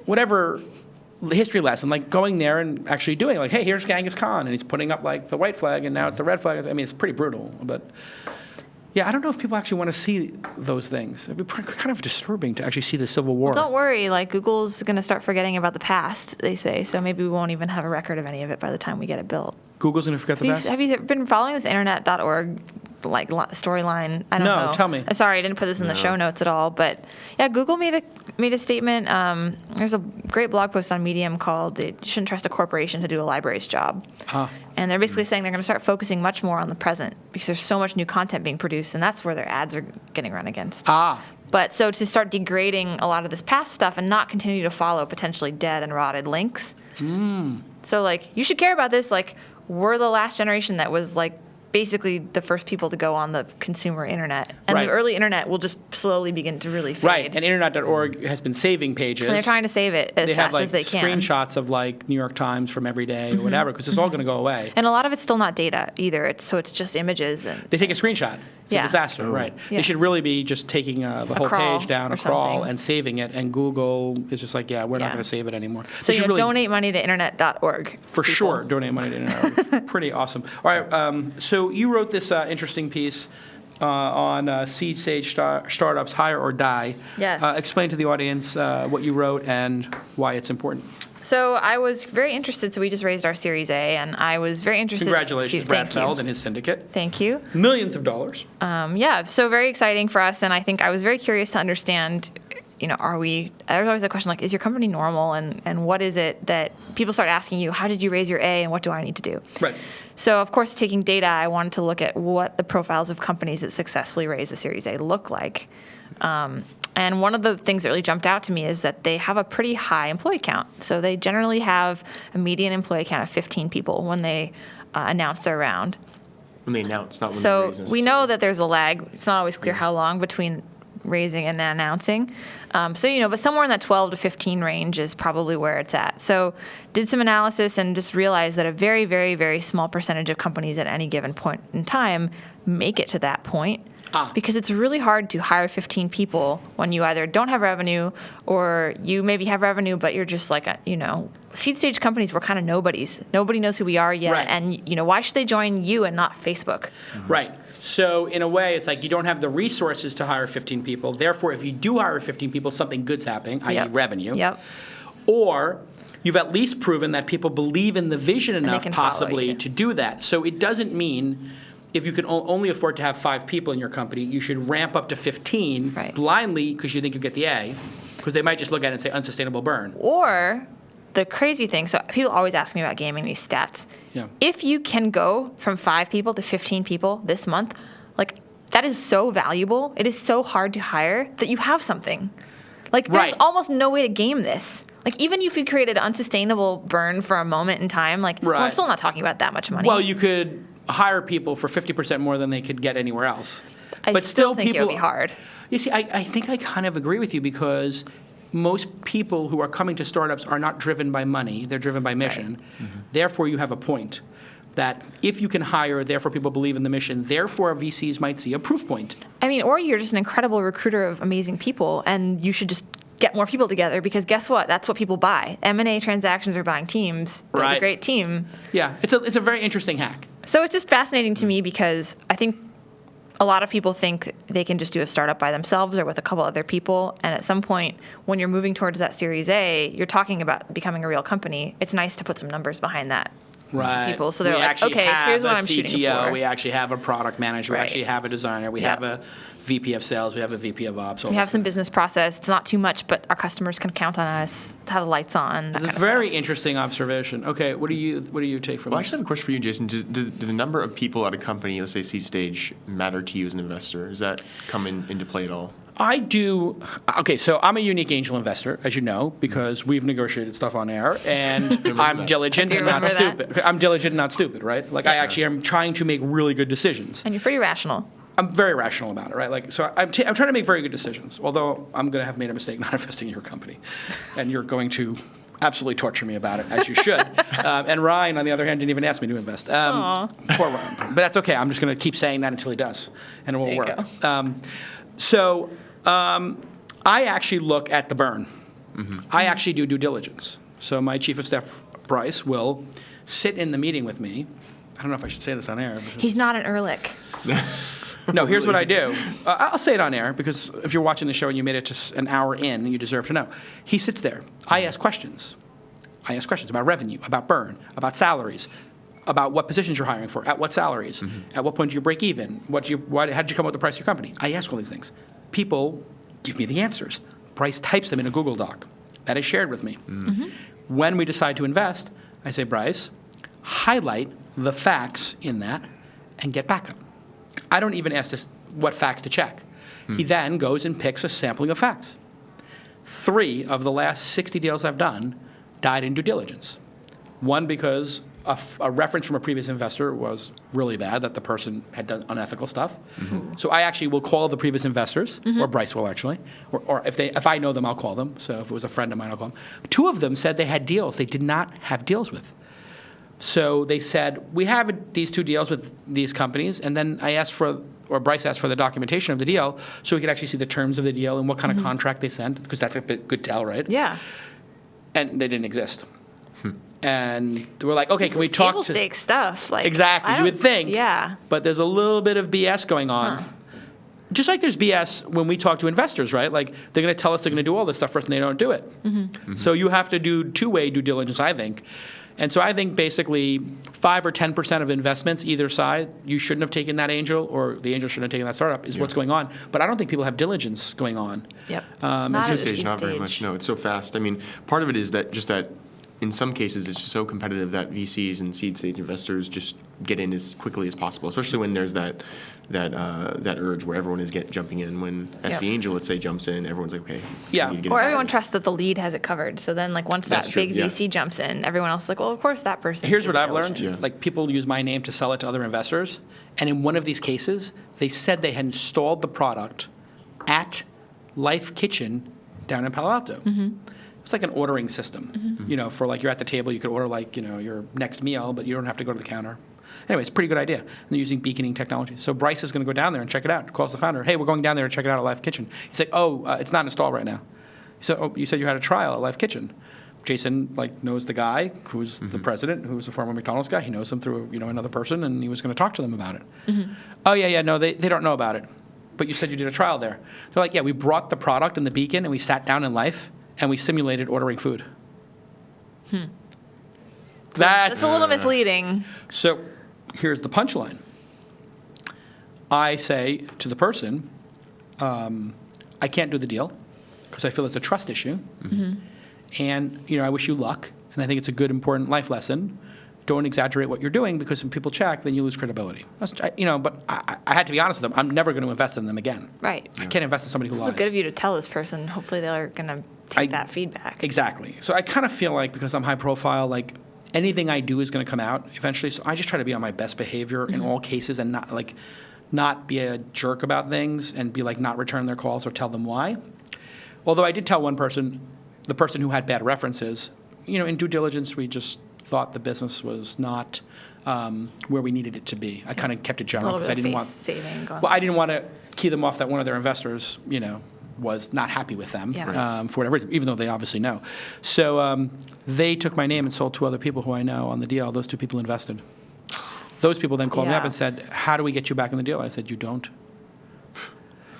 whatever history lesson, like going there and actually doing like, hey, here's Genghis Khan, and he's putting up like the white flag, and now it's the red flag. I mean, it's pretty brutal, but yeah, I don't know if people actually want to see those things. It'd be kind of disturbing to actually see the Civil War. Don't worry, like Google's going to start forgetting about the past, they say. So maybe we won't even have a record of any of it by the time we get it built. Google's going to forget the best? Have you been following this internet.org storyline? I don't No, know. tell me. Sorry, I didn't put this in the show notes at all, but yeah, Google made a statement. There's a great blog post on Medium called "You Shouldn't Trust a Corporation to Do a Library's Job," and they're basically saying they're going to start focusing much more on the present because there's so much new content being produced, and that's where their ads are getting run against. But so to start degrading a lot of this past stuff and not continue to follow potentially dead and rotted links. So like you should care about this. Like we're the last generation that was like basically the first people to go on the consumer internet. And Right. the early internet will just slowly begin to really fade. Right, and internet.org has been saving pages. And they're trying to save it as They have fast as they can. screenshots of like New York Times from every day or whatever, because it's all going to go away. And a lot of it's still not data either. It's just images. And They take a screenshot. It's a Yeah. disaster, right? Yeah. They should really be just taking the whole crawl page down, or a crawl, something. and saving it. And Google is just like, yeah, we're not Yeah. going to save it anymore. so They should really, donate money to internet.org. for people. sure, donate money to internet. Pretty awesome. All right, so you wrote this interesting piece on seed stage startups, hire or die. Yes. Explain to the audience what you wrote and why it's important. So I was very interested. So we just raised our Series A, and I was very interested. Congratulations, Brad Thank you. Feld and his syndicate. Thank you. Millions of dollars. Yeah, so very exciting for us, and I think I was very curious to understand, there's always a question like, is your company normal, and what is it that people start asking you, how did you raise your A, and what do I need to do? Right. So, of course, taking data, I wanted to look at what the profiles of companies that successfully raise a Series A look like. And one of the things that really jumped out to me is that they have a pretty high employee count. So they generally have a median employee count of 15 people when they announce their round. When they announce, not when they So raise. we know that there's a lag. It's not always clear how long between raising and announcing. But somewhere in that 12 to 15 range is probably where it's at. So did some analysis and just realized that a very, very, very small percentage of companies at any given point in time make it to that point. Because it's really hard to hire 15 people when you either don't have revenue or you maybe have revenue, but you're just like, seed stage companies, we're kind of nobodies. Nobody knows who we are yet. Right. And, why should they join you and not Facebook? Right. So in a way, it's like you don't have the resources to hire 15 people. Therefore, if you do hire 15 people, something good's happening, i.e. revenue. Yep. Or you've at least proven that people believe in the vision they enough can follow possibly you. to do that. So it doesn't mean if you can only afford to have 5 people in your company, you should ramp up to 15 Right. blindly because you think you'll get the A, because they might just look at it and say unsustainable burn. Or the crazy thing, so people always ask me about gaming these stats. Yeah. If you can go from 5 people to 15 people this month, that is so valuable. It is so hard to hire that you have something. There's Right. almost no way to game this. Even if you created an unsustainable burn for a moment in time, we're Right. still not talking about that much money. Well, you could hire people for 50% more than they could get anywhere else. I but still still think people, it would be hard. You see, I think I kind of agree with you because most people who are coming to startups are not driven by money. They're driven by mission. Mm-hmm. Therefore, you have a point that if you can hire, therefore people believe in the mission, therefore VCs might see a proof point. Or you're just an incredible recruiter of amazing people, and you should just get more people together because guess what? That's what people buy. M&A transactions are buying teams. Build a Right. great team. Yeah, it's a very interesting hack. So it's just fascinating to me because I think a lot of people think they can just do a startup by themselves or with a couple other people. And at some point, when you're moving towards that Series A, you're talking about becoming a real company. It's nice to put some numbers behind that. Right. People. So they're we like, actually okay, have here's what a I'm shooting CTO, for. we actually have a product manager, we Right. actually have a designer, we have a VP of sales, we have a VP of ops. We have some business process. It's not too much, but our customers can count on us to have the lights on. It's a very interesting observation. Okay, what do you take from Well, I that? actually have a question for you, Jason. Do the number of people at a company, let's say seed stage, matter to you as an investor? Does that come into play at all? I do. Okay, so I'm a unique angel investor, as you know, because we've negotiated stuff on air, and I'm diligent I do and not remember that. stupid. I'm diligent and not stupid, right? I actually am trying to make really good decisions. And you're pretty rational. I'm very rational about it, right? So I'm trying to make very good decisions, although I'm going to have made a mistake not investing in your company, and you're going to absolutely torture me about it, as you should. And Ryan, on the other hand, didn't even ask me to invest. Poor Ryan. But that's okay. I'm just going to keep saying that until he does, and it will There you work. So I actually look at the burn. Mm-hmm. I actually do due diligence. So my chief of staff, Bryce, will sit in the meeting with me. I don't know if I should say this on air. He's not an Ehrlich. No, here's what I do. I'll say it on air because if you're watching the show and you made it to an hour in, you deserve to know. He sits there. I ask questions. I ask questions about revenue, about burn, about salaries, about what positions you're hiring for, at what salaries, at what point do you break even, how did you come up with the price of your company? I ask all these things. People give me the answers. Bryce types them in a Google Doc. That is shared with me. When we decide to invest, I say, Bryce, highlight the facts in that and get backup. I don't even ask this what facts to check. He then goes and picks a sampling of facts. 3 of the last 60 deals I've done died in due diligence. One because a reference from a previous investor was really bad, that the person had done unethical stuff. So I actually will call the previous investors, or Bryce will actually, or if I know them, I'll call them. So if it was a friend of mine, I'll call them. 2 of them said they had deals they did not have deals with. So they said, we have these 2 deals with these companies, and then Bryce asked for the documentation of the deal so we could actually see the terms of the deal and what kind of contract they sent, because that's a good tell, right? Yeah. And they didn't exist. And we're like, okay, This can we is talk table to... stake stuff. Like, Exactly, you would think. Yeah. But there's a little bit of BS going on. Just like there's BS when we talk to investors, right? Like, they're going to tell us they're going to do all this stuff for us and they don't do it. So you have to do 2-way due diligence, I think. And so I think basically 5 or 10% of investments, either side, you shouldn't have taken that angel or the angel shouldn't have taken that startup is what's going on. But I don't think people have diligence going on. Yep. At Not at this the stage, seed not very stage. much. No, it's so fast. I mean, part of it is that in some cases it's just so competitive that VCs and seed stage investors just get in as quickly as possible, especially when there's that urge where everyone is jumping in. When SV Angel, let's say, jumps in, everyone's like, okay. Yeah. we need to get Or in. everyone trusts that the lead has it covered. So then, like, once That's that true, big yeah. VC jumps in, everyone else is like, well, of course that person. Here's did what I've due learned. diligence. Like, people use my name to sell it to other investors. And in one of these cases, they said they had installed the product at Life Kitchen down in Palo Alto. It's like an ordering system, you know, for like you're at the table, you could order like, you know, your next meal, but you don't have to go to the counter. Anyway, it's a pretty good idea. And they're using beaconing technology. So Bryce is going to go down there and check it out. Calls the founder, hey, we're going down there to check it out at Life Kitchen. He's like, it's not installed right now. He said, oh, you said you had a trial at Life Kitchen. Jason knows the guy who's the president, who's the former McDonald's guy. He knows him through another person, and he was going to talk to them about it. Oh yeah, no, they don't know about it. But you said you did a trial there. They're like, yeah, we brought the product and the beacon, and we sat down in Life, and we simulated ordering food. That's a little misleading. So here's the punchline. I say to the person, I can't do the deal because I feel it's a trust issue. And, I wish you luck. And I think it's a good, important life lesson. Don't exaggerate what you're doing, because when people check, then you lose credibility. But I had to be honest with them. I'm never going to invest in them again. Right. I can't invest in somebody who This lies. is good of you to tell this person. Hopefully they're going to take that feedback. Exactly. So I kind of feel like, because I'm high profile, like anything I do is going to come out eventually. So I just try to be on my best behavior in all cases, and not be a jerk about things, and be not return their calls or tell them why. Although I did tell one person, the person who had bad references, in due diligence, we just thought the business was not where we needed it to be. I kind of kept it general because I didn't want. Saving going Well, I didn't want to key them off that one of their investors, was not happy with them for whatever reason, even though they obviously know. So they took my name and sold 2 other people who I know on the deal. Those 2 people invested. Those people then called me up and said, how do we get you back in the deal? I said, you don't.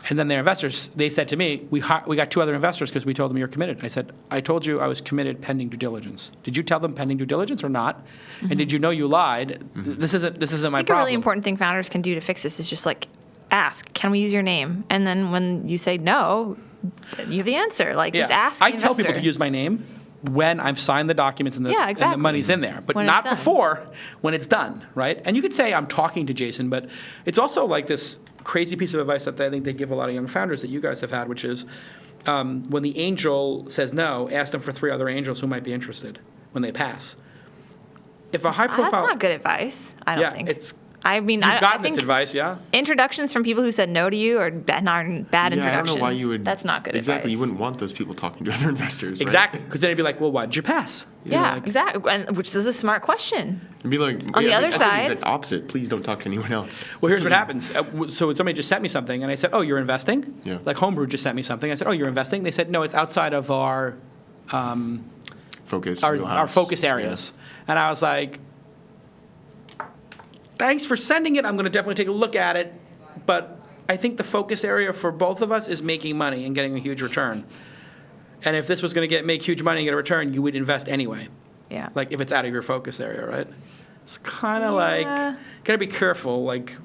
And then their investors, they said to me, we got 2 other investors because we told them you're committed. I said, I told you I was committed pending due diligence. Did you tell them pending due diligence or not? And did you know you lied? This isn't my problem. I think a really important thing founders can do to fix this is just ask, can we use your name? And then when you say no, you have the answer. Just ask the I tell people to investor. use my name when I've signed the documents and the money's in there, but When not it's done. before, when it's done, right? And you could say I'm talking to Jason, but it's also like this crazy piece of advice that I think they give a lot of young founders that you guys have had, which is when the angel says no, ask them for 3 other angels who might be interested when they pass. If a high profile, That's not good advice, I don't think. I mean, you've I gotten think this advice, yeah? introductions from people who said no to you are bad introductions. I don't know why you would. That's not good Exactly, advice. you wouldn't want those people talking to other investors. Right? Exactly, because then it'd be like, well, why did you pass? Yeah, exactly. And, which is a smart question. It'd be like On the other that's the side- exact opposite. Please don't talk to anyone else. Well, here's what happens. So somebody just sent me something, and I said, oh, you're investing? Yeah. Like Homebrew just sent me something. I said, oh, you're investing? They said, no, it's outside of our Focus. our wheelhouse. focus areas. And I was like, thanks for sending it. I'm going to definitely take a look at it. But I think the focus area for both of us is making money and getting a huge return. And if this was going to make huge money and get a return, you would invest anyway. Yeah. Like if it's out of your focus area, right? It's kind of got to be careful. Like,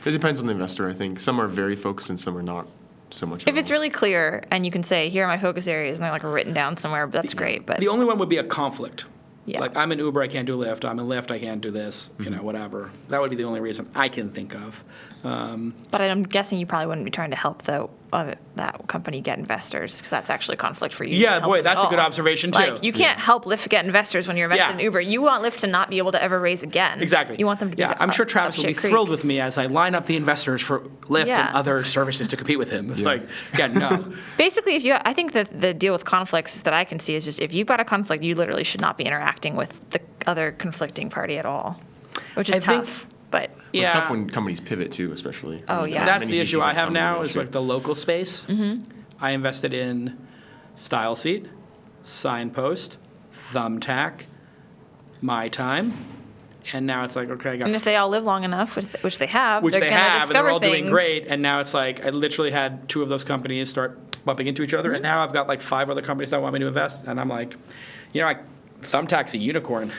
It depends on the investor, I think. Some are very focused and some are not so much. at If it's all. really clear and you can say, here are my focus areas, and they're written down somewhere, that's great. But the only one would be a conflict. Yeah. Like I'm in Uber, I can't do Lyft. I'm in Lyft, I can't do this. Whatever. That would be the only reason I can think of. But I'm guessing you probably wouldn't be trying to help the that company get investors, because that's actually a conflict for you. Yeah, to help boy, them that's at a good all. observation, too. Like, you can't help Lyft get investors when you're invested in Uber. You want Lyft to not be able to ever raise again. Exactly. You want them to be I'm sure Travis will be thrilled with me as I line up the investors for Lyft and other services to compete with him. It's like, again, no. Basically, I think that the deal with conflicts that I can see is just if you've got a conflict, you literally should not be interacting with the other conflicting party at all, which is tough. But It's tough when companies pivot too, especially. Oh, yeah. That's many the issue VCs I have have come to now the is like the local space. Mm-hmm. I invested in StyleSeat, Signpost, Thumbtack, My Time, and now it's like, okay, I got. And if they all live long enough, which they have, which they're they going to have, and discover they're all things. doing great. And now it's like I literally had 2 of those companies start bumping into each other, and now I've got like 5 other companies that want me to invest, and I'm like, Thumbtack's a unicorn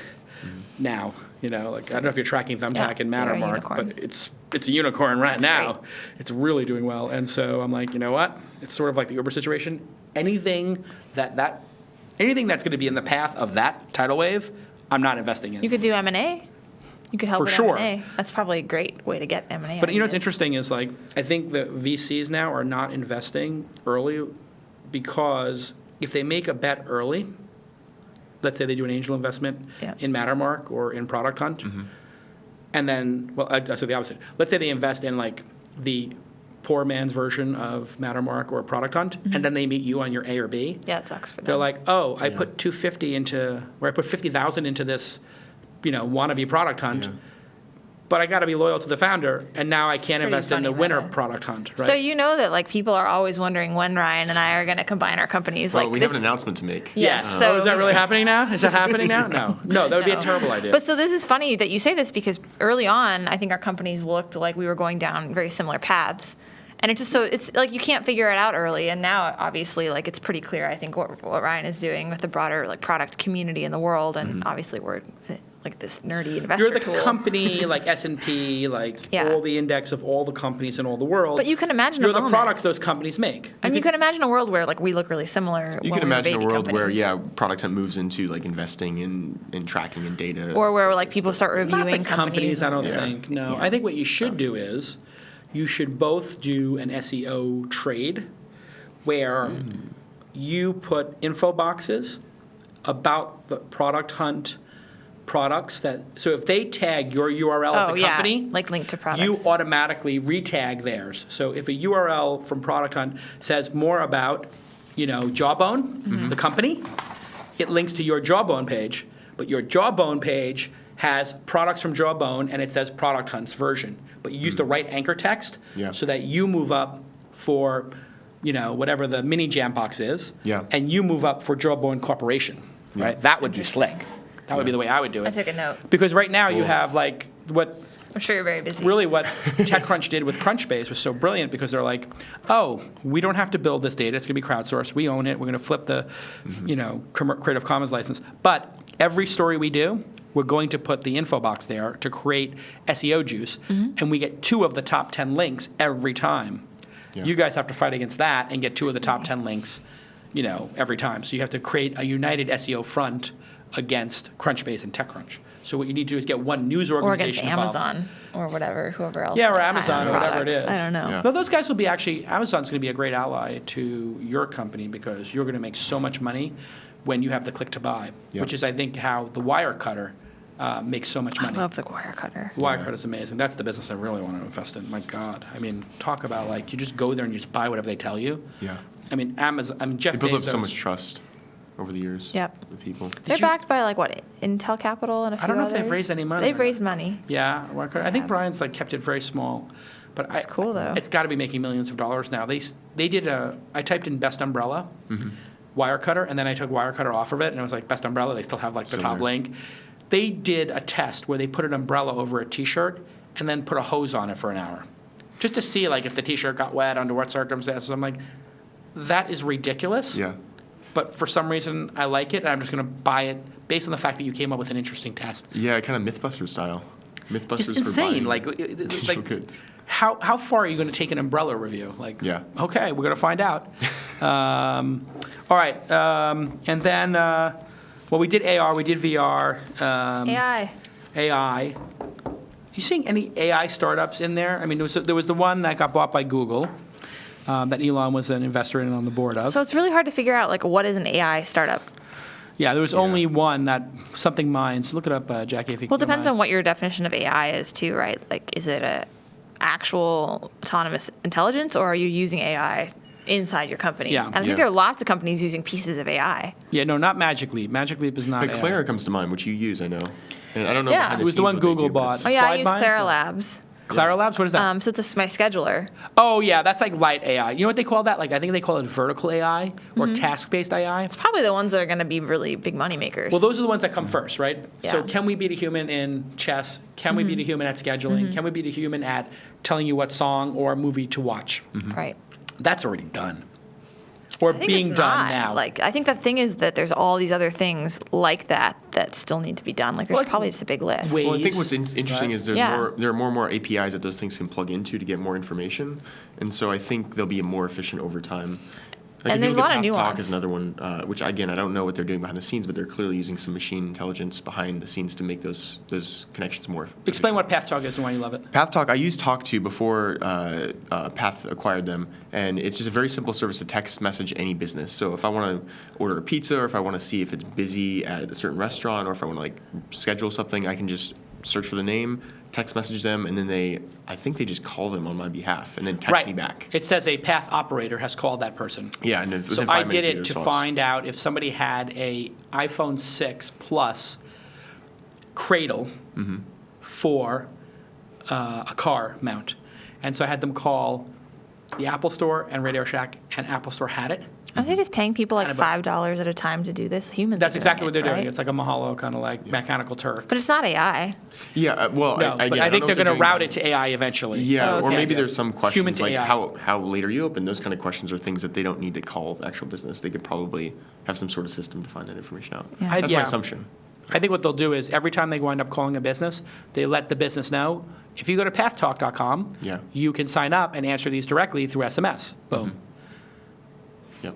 now. Like I don't know if you're tracking Thumbtack and they're a Mattermark, unicorn. but it's a unicorn right now. great. It's really doing well, and so I'm like, you know what? It's sort of like the Uber situation. Anything anything that's going to be in the path of that tidal wave, I'm not investing in. You could do M&A. You could help For with sure. M&A. That's probably a great way to get M&A. But what's ideas. interesting is like I think the VCs now are not investing early because if they make a bet early, let's say they do an angel investment in Mattermark or in Product Hunt, and then I said the opposite. Let's say they invest in like the poor man's version of Mattermark or Product Hunt, and then they meet you on your A or B. Yeah, it sucks for them. They're like, oh, I put $250 into, or I put $50,000 into this, wannabe Product Hunt, but I got to be loyal to the founder, and now I can't pretty invest in the funny, winner right? Product Hunt, right? So that like people are always wondering when Ryan and I are going to combine our companies. Well, like we this, have an announcement to make. Yes. So is that really happening now? Is that happening now? No, that would be a No. terrible idea. But so this is funny that you say this because early on, I think our companies looked like we were going down very similar paths. And it's like you can't figure it out early. And now, obviously, like it's pretty clear, I think, what Ryan is doing with the broader like product community in the world. And obviously, we're like this nerdy investor You're the tool. company like S&P, like Yeah. all the index of all the companies in all the world. But you can imagine You're a the moment. products those companies make. And you can imagine a world where like we look really similar. You when can we were imagine a baby world where, companies. Product Hunt moves into like investing in tracking and data. Or where like people start Not reviewing the companies, I don't Yeah. think. No, Yeah. I think what you should do is you should both do an SEO trade where you put info boxes about the Product Hunt products so if they tag your URL as a company, like link to products. you automatically retag theirs. So if a URL from Product Hunt says more about, Jawbone, the company, it links to your Jawbone page, but your Jawbone page has products from Jawbone and it says Product Hunt's version. But you use the right anchor text so that you move up for, whatever the mini Jambox is, and you move up for Jawbone Corporation, right? That would be slick. That would be the way I would do it. I took a note. Because right now you have like what I'm sure you're very busy. really what TechCrunch did with Crunchbase was so brilliant because they're like, oh, we don't have to build this data. It's going to be crowdsourced. We own it. We're going to flip the, Creative Commons license. But every story we do, we're going to put the info box there to create SEO juice, and we get 2 of the top 10 links every time. Yeah. You guys have to fight against that and get 2 of the top 10 links, every time. So you have to create a united SEO front against Crunchbase and TechCrunch. So what you need to do is get one news organization or against involved. Amazon or whatever, whoever else. Yeah, or has Amazon or high-end whatever it products. is. I don't know. Yeah. No, those guys will be Amazon's going to be a great ally to your company because you're going to make so much money when you have the click to buy, which is, I think, how the Wirecutter makes so much money. I love the Wirecutter. Wirecutter is amazing. That's the business I really want to invest in. My God. I mean, talk about like you just go there and you just buy whatever they tell you. Yeah. I mean, Jeff They built up Bezos. so much trust over the years. Yep. With people. They're backed by like what, Intel Capital and a few I don't know if they've others? raised any money They've or raised not. money. Yeah, Wirecutter. I think Brian's like kept it very small. But That's cool, though. It's got to be making millions of dollars now. They did I typed in best umbrella, Wirecutter, and then I took Wirecutter off of it, and it was like best umbrella. They still have like the top Similar. link. They did a test where they put an umbrella over a T-shirt and then put a hose on it for an hour, just to see like if the T-shirt got wet under what circumstances. I'm like, that is ridiculous. Yeah. But for some reason, I like it, and I'm just going to buy it based on the fact that you came up with an interesting test. Yeah, kind of MythBusters style. MythBusters Just for insane. buying Like digital goods. How far are you going to take an umbrella review? Like, okay, we're going to find out. All right, and then, we did AR, we did VR. AI. You seeing any AI startups in there? I mean, there was the one that got bought by Google. that Elon was an investor in and on the board of. So it's really hard to figure out, like, what is an AI startup? Yeah, there was only one that something minds. Look it up, Jackie, if you can. Well, it depends on what your definition of AI is, too, right? Like, is it a actual autonomous intelligence, or are you using AI inside your company? Yeah. And I think there are lots of companies using pieces of AI. Yeah, no, not Magic Leap. Magic Leap is not But AI. Clara comes to mind, which you use, I know. And I don't know. Yeah. behind It was the scenes one what they Google do, but bought. it's- Oh, yeah, I Slide use binds? Clara Labs. Clara Labs? What is that? So it's my scheduler. Oh, yeah, that's like light AI. You know what they call that? Like, I think they call it vertical AI or task-based AI. Probably the ones that are going to be really big money makers. Well, those are the ones that come first, right? Yeah. So can we beat a human in chess? Can we beat a human at scheduling? Can we beat a human at telling you what song or movie to watch? Right. That's already done. Or I think being it's done not. now. Like, I think the thing is that there's all these other things like that still need to be done. Like, there's Well, probably just a big list. wait. Well, I think what's Ways, interesting right? is Yeah. there are more and more APIs that those things can plug into to get more information, and so I think they'll be more efficient over time. Like And if you there's look a lot at of Path Talk nuance. is another one, which again I don't know what they're doing behind the scenes, but they're clearly using some machine intelligence behind the scenes to make those connections more. Explain efficient. what Path Talk is and why you love it. Path Talk, I used Talk2 before Path acquired them, and it's just a very simple service to text message any business. So if I want to order a pizza, or if I want to see if it's busy at a certain restaurant, or if I want to like schedule something, I can just search for the name, text message them, and then I think they just call them on my behalf and then text me back. It says a Path operator has called that person. Yeah, and within So 5 I minutes did you get a it to response. find out if somebody had a iPhone 6 Plus cradle for a car mount. And so I had them call the Apple Store and Radio Shack, and Apple Store had it. Aren't they just paying people like And about- $5 at a time to do this? Humans. That's are exactly what they're doing, doing. right? It's like a Mahalo kind of like mechanical Turk. But it's not AI. Yeah, well, No, but I think they're going to route it to AI eventually. Yeah, Oh, or okay. maybe there's some Human questions to like AI. how late are you open? Those kind of questions are things that they don't need to call the actual business. They could probably have some sort of system to find that information out. Yeah. That's Yeah. my assumption. I think what they'll do is every time they wind up calling a business, they let the business know, if you go to pathtalk.com, Yeah. you can sign up and answer these directly through SMS. Boom. Yep.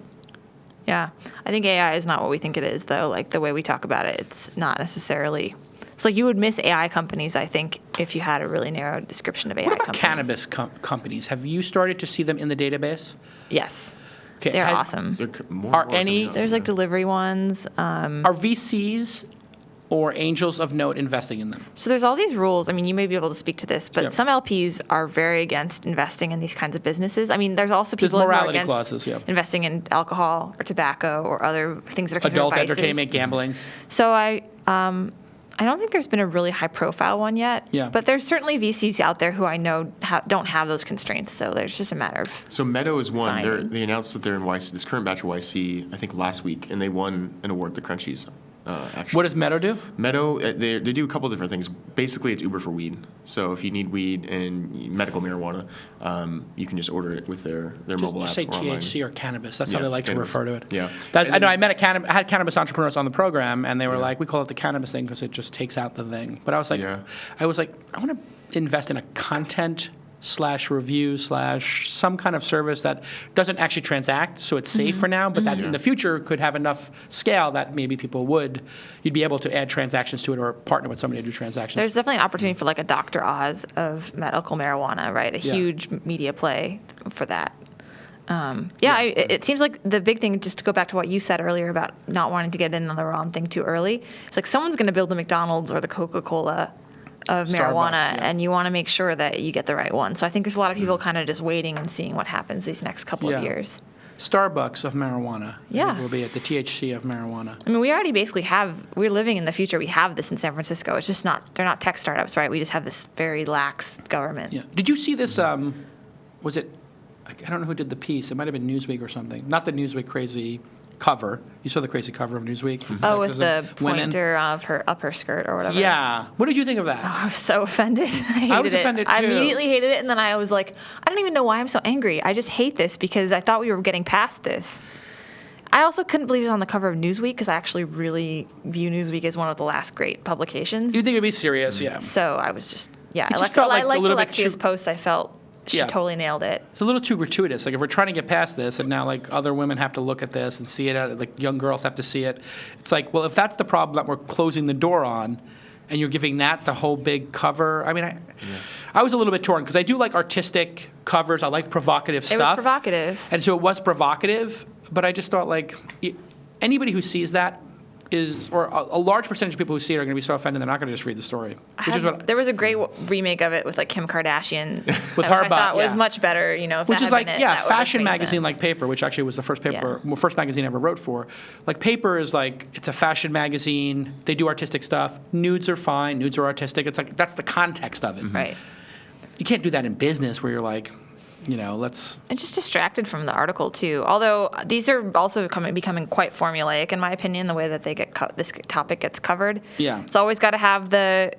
Yeah. I think AI is not what we think it is, though. Like, the way we talk about it, it's not necessarily. So you would miss AI companies, I think, if you had a really narrow description of AI What about companies. cannabis companies? Have you started to see them in the database? Yes. Okay, They're has- awesome. There could- more Are and more any- coming out, There's yeah. like delivery ones. Are VCs or angels of note investing in them? So there's all these rules. I mean, you may be able to speak to this, but Yeah. some LPs are very against investing in these kinds of businesses. I mean, there's also There's people who are morality against clauses, yeah. investing in alcohol or tobacco or other things that are considered Adult vices. entertainment, gambling. So I don't think there's been a really high-profile one yet. Yeah. But there's certainly VCs out there who I know don't have those constraints. So there's just a matter of. So Meadow is one. Finding. They announced that they're in YC, this current batch of YC, I think last week, and they won an award at the Crunchies. Actually, What does Meadow do? Meadow? They do a couple different things. Basically, it's Uber for weed. So if you need weed and medical marijuana, you can just order it with their mobile Just app say or online. THC or cannabis. That's how they Yes, like cannabis. to refer to it. Yeah. I know I had cannabis entrepreneurs on the program, and they were like, we call it the cannabis thing because it just takes out the thing. But I was like, Yeah. I want to invest in a content /review/ some kind of service that doesn't actually transact, so it's safe for now, but that in the future could have enough scale that maybe you'd be able to add transactions to it or partner with somebody to do transactions. There's definitely an opportunity for like a Dr. Oz of medical marijuana, right? A Yeah. huge media play for that. It seems like the big thing, just to go back to what you said earlier about not wanting to get in on the wrong thing too early, it's like someone's going to build the McDonald's or the Coca-Cola of Starbucks, marijuana, yeah. and you want to make sure that you get the right one. So I think there's a lot of people kind of just waiting and seeing what happens these next couple Yeah. of years. Starbucks of marijuana. Yeah. Will be at the THC of marijuana. I mean, we already basically we're living in the future. We have this in San Francisco. It's just they're not tech startups, right? We just have this very lax government. Yeah. Did you see this? Was it? I don't know who did the piece. It might have been Newsweek or something. Not the Newsweek crazy cover. You saw the crazy cover of Newsweek? Oh, with the women? pointer of her up her skirt or whatever. Yeah. What did you think of that? I was so offended. I hated was it. offended, I too. immediately hated it, and then I was like, I don't even know why I'm so angry. I just hate this because I thought we were getting past this. I also couldn't believe it was on the cover of Newsweek because I actually really view Newsweek as one of the last great publications. You think it'd be serious? Yeah. So I was just, It just I felt like a liked little bit Alexia's too- post. I felt she Yeah. totally nailed it. It's a little too gratuitous. Like if we're trying to get past this, and now like other women have to look at this and see it, like young girls have to see it. It's like, well, if that's the problem that we're closing the door on, and you're giving that the whole big cover, I mean, I was a little bit torn because I do like artistic covers. I like provocative stuff. It was provocative. And so it was provocative, but I just thought like anybody who sees that or a large percentage of people who see it are going to be so offended they're not going to just read the story. There was a great remake of it with like Kim Kardashian, with her, which I thought was much better. You know, if which that is had like been it, fashion magazine like Paper, which actually was the first first magazine I ever wrote for. Like Paper is like it's a fashion magazine. They do artistic stuff. Nudes are fine. Nudes are artistic. It's like that's the context of it. Right. You can't do that in business where you're like, let's. And just distracted from the article too. Although these are also becoming quite formulaic in my opinion. The way that they get this topic gets covered. Yeah. It's always got to have the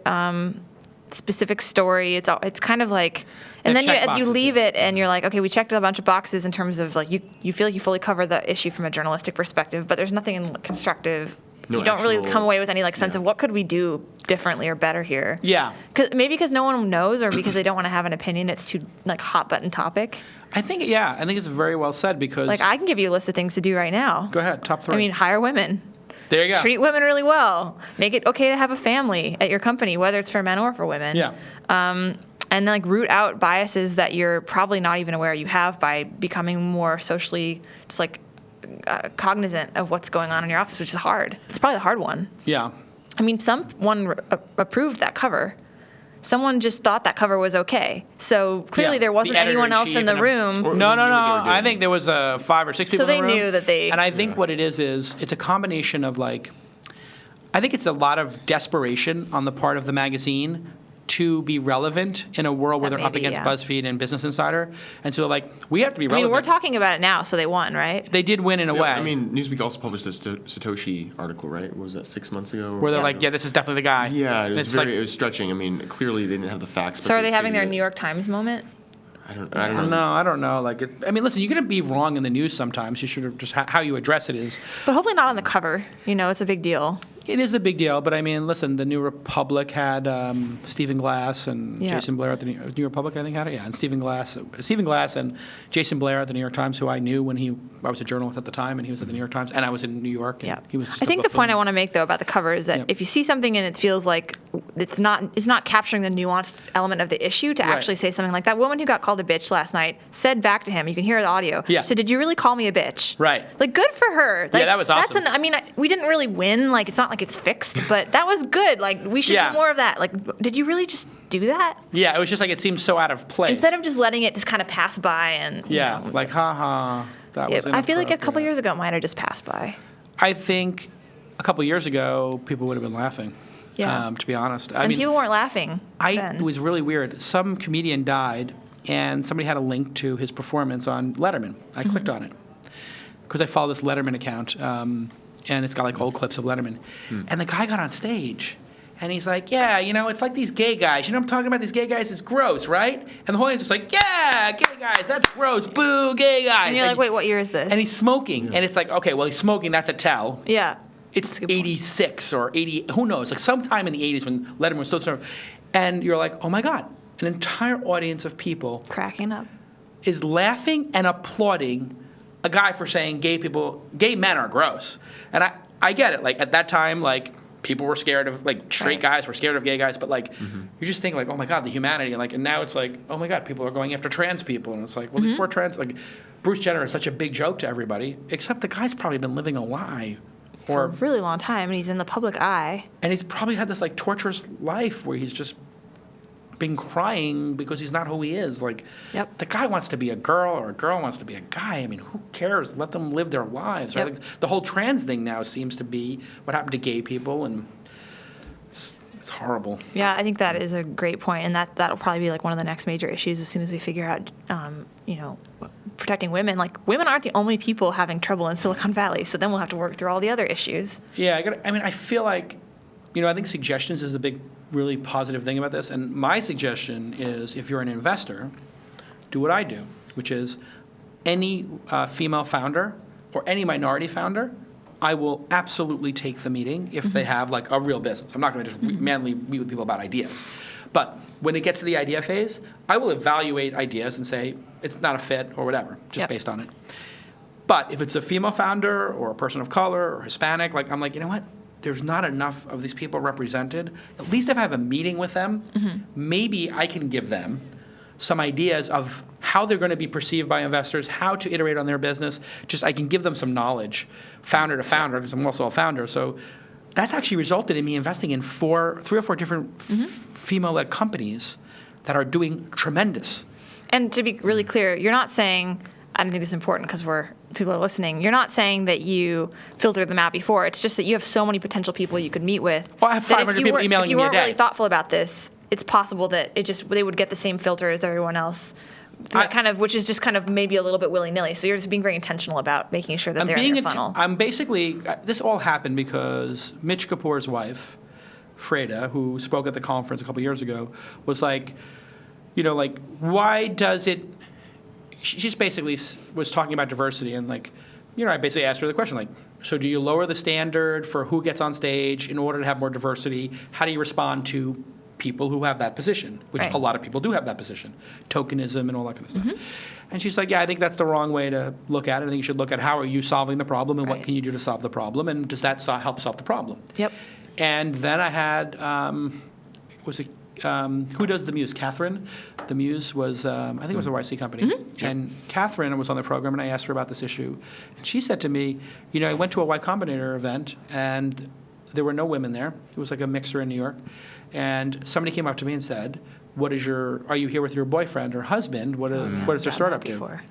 specific story. It's kind of like, and then you leave it and you're like, okay, we checked a bunch of boxes in terms of like you feel like you fully cover the issue from a journalistic perspective, but there's nothing constructive. You don't really come away with any like sense of what could we do differently or better here. Yeah. Because no one knows or because they don't want to have an opinion. It's too like hot button topic. I think it's very well said because like I can give you a list of things to do right now. Go ahead, top 3. I mean, hire women. There you go. Treat women really well. Make it okay to have a family at your company, whether it's for men or for women. Yeah. And then like root out biases that you're probably not even aware you have by becoming more socially just like cognizant of what's going on in your office, which is hard. It's probably the hard one. Yeah. I mean, someone approved that cover. Someone just thought that cover was okay. So clearly there wasn't anyone else in the room. No. I think there was 5 or 6 people in the room. So they knew that they... And I think what it is it's a combination of like, I think it's a lot of desperation on the part of the magazine to be relevant in a world where they're up against BuzzFeed and Business Insider. And so, like, we have to be relevant. I mean, we're talking about it now, so they won, right? They did win in a way. I mean, Newsweek also published a Satoshi article, right? What was that, 6 months ago? Where they're like, this is definitely the guy. Yeah, it was stretching. I mean, clearly they didn't have the facts. So are they having their New York Times moment? I don't know. No, I don't know. Like, I mean, listen, you're going to be wrong in the news sometimes. You should have just how you address it is. But hopefully not on the cover. It's a big deal. It is a big deal, but I mean, listen, the New Republic had Stephen Glass and Jason Blair at the New Republic, I think had it, and Stephen Glass and Jason Blair at the New York Times, who I knew when I was a journalist at the time, and he was at the New York Times, and I was in New York. And he was. I think the point I want to make though about the cover is that if you see something and it feels like it's not capturing the nuanced element of the issue to actually say something like that woman who got called a bitch last night said back to him. You can hear the audio. Yeah. So did you really call me a bitch? Right. Like good for her. Like, that was awesome. We didn't really win. Like it's not like it's fixed, but that was good. Like we should do more of that. Like did you really just do that? Yeah, it was just like it seemed so out of place. Instead of just letting it just kind of pass by and like haha. That was I feel like a couple years ago it might have just passed by. I think a couple years ago people would have been laughing. Yeah. To be honest. I mean, people weren't laughing. It was really weird. Some comedian died, and somebody had a link to his performance on Letterman. I clicked on it because I follow this Letterman account, and it's got like old clips of Letterman. And the guy got on stage, and he's like, yeah, it's like these gay guys. I'm talking about these gay guys. It's gross, right? And the whole audience was like, yeah, gay guys, that's gross. Boo, gay guys. And you're like, wait, what year is this? And he's smoking, and it's like, okay, well, he's smoking. That's a tell. Yeah. It's 86 or 80, who knows, like sometime in the 80s when Letterman was still starting. And you're like, oh my God, an entire audience of people cracking up is laughing and applauding a guy for saying gay men are gross. And I get it. Like at that time, like people were scared of, like straight guys were scared of gay guys, but like you just think like, oh my God, the humanity. And now it's like, oh my God, people are going after trans people. And it's like, well, these poor trans, like Bruce Jenner is such a big joke to everybody, except the guy's probably been living a lie. For a really long time, and he's in the public eye. And he's probably had this like torturous life where he's just been crying because he's not who he is. Like, the guy wants to be a girl or a girl wants to be a guy. I mean, who cares? Let them live their lives. Right? Like, the whole trans thing now seems to be what happened to gay people, and it's horrible. Yeah, I think that is a great point, and that'll probably be like one of the next major issues as soon as we figure out, protecting women. Like women aren't the only people having trouble in Silicon Valley, so then we'll have to work through all the other issues. Yeah, I feel like, I think suggestions is a big, really positive thing about this. And my suggestion is, if you're an investor, do what I do, which is any female founder or any minority founder, I will absolutely take the meeting if they have like a real business. I'm not going to just manly meet with people about ideas. But when it gets to the idea phase, I will evaluate ideas and say it's not a fit or whatever, just based on it. But if it's a female founder or a person of color or Hispanic, like I'm like, you know what? there's not enough of these people represented. At least if I have a meeting with them, maybe I can give them some ideas of how they're going to be perceived by investors, how to iterate on their business. Just I can give them some knowledge, founder to founder, because I'm also a founder. So that's actually resulted in me investing in 3 or 4 different female-led companies that are doing tremendous. And to be really clear, you're not saying, I don't think this is important because people are listening, you're not saying that you filtered them out before. It's just that you have so many potential people you could meet with. Well, I have 500 people emailing me a day. If you weren't really thoughtful about this, it's possible that they would get the same filter as everyone else. Which is just kind of maybe a little bit willy-nilly. So you're just being very intentional about making sure that they're in your funnel. I'm basically, this all happened because Mitch Kapoor's wife, Freda, who spoke at the conference a couple years ago, was like, why does it, she just basically was talking about diversity and I basically asked her the question, so do you lower the standard for who gets on stage in order to have more diversity? How do you respond to people who have that position, which a lot of people do have that position, tokenism and all that kind of stuff. And she's like, yeah, I think that's the wrong way to look at it. I think you should look at how are you solving the problem and what can you do to solve the problem, and does that help solve the problem? Yep. And then I had, who does the Muse? Catherine. The Muse was, I think it was a YC company. And Catherine was on the program, and I asked her about this issue. And she said to me, I went to a Y Combinator event, and there were no women there. It was like a mixer in New York. And somebody came up to me and said, are you here with your boyfriend or husband? What does their startup do? Before.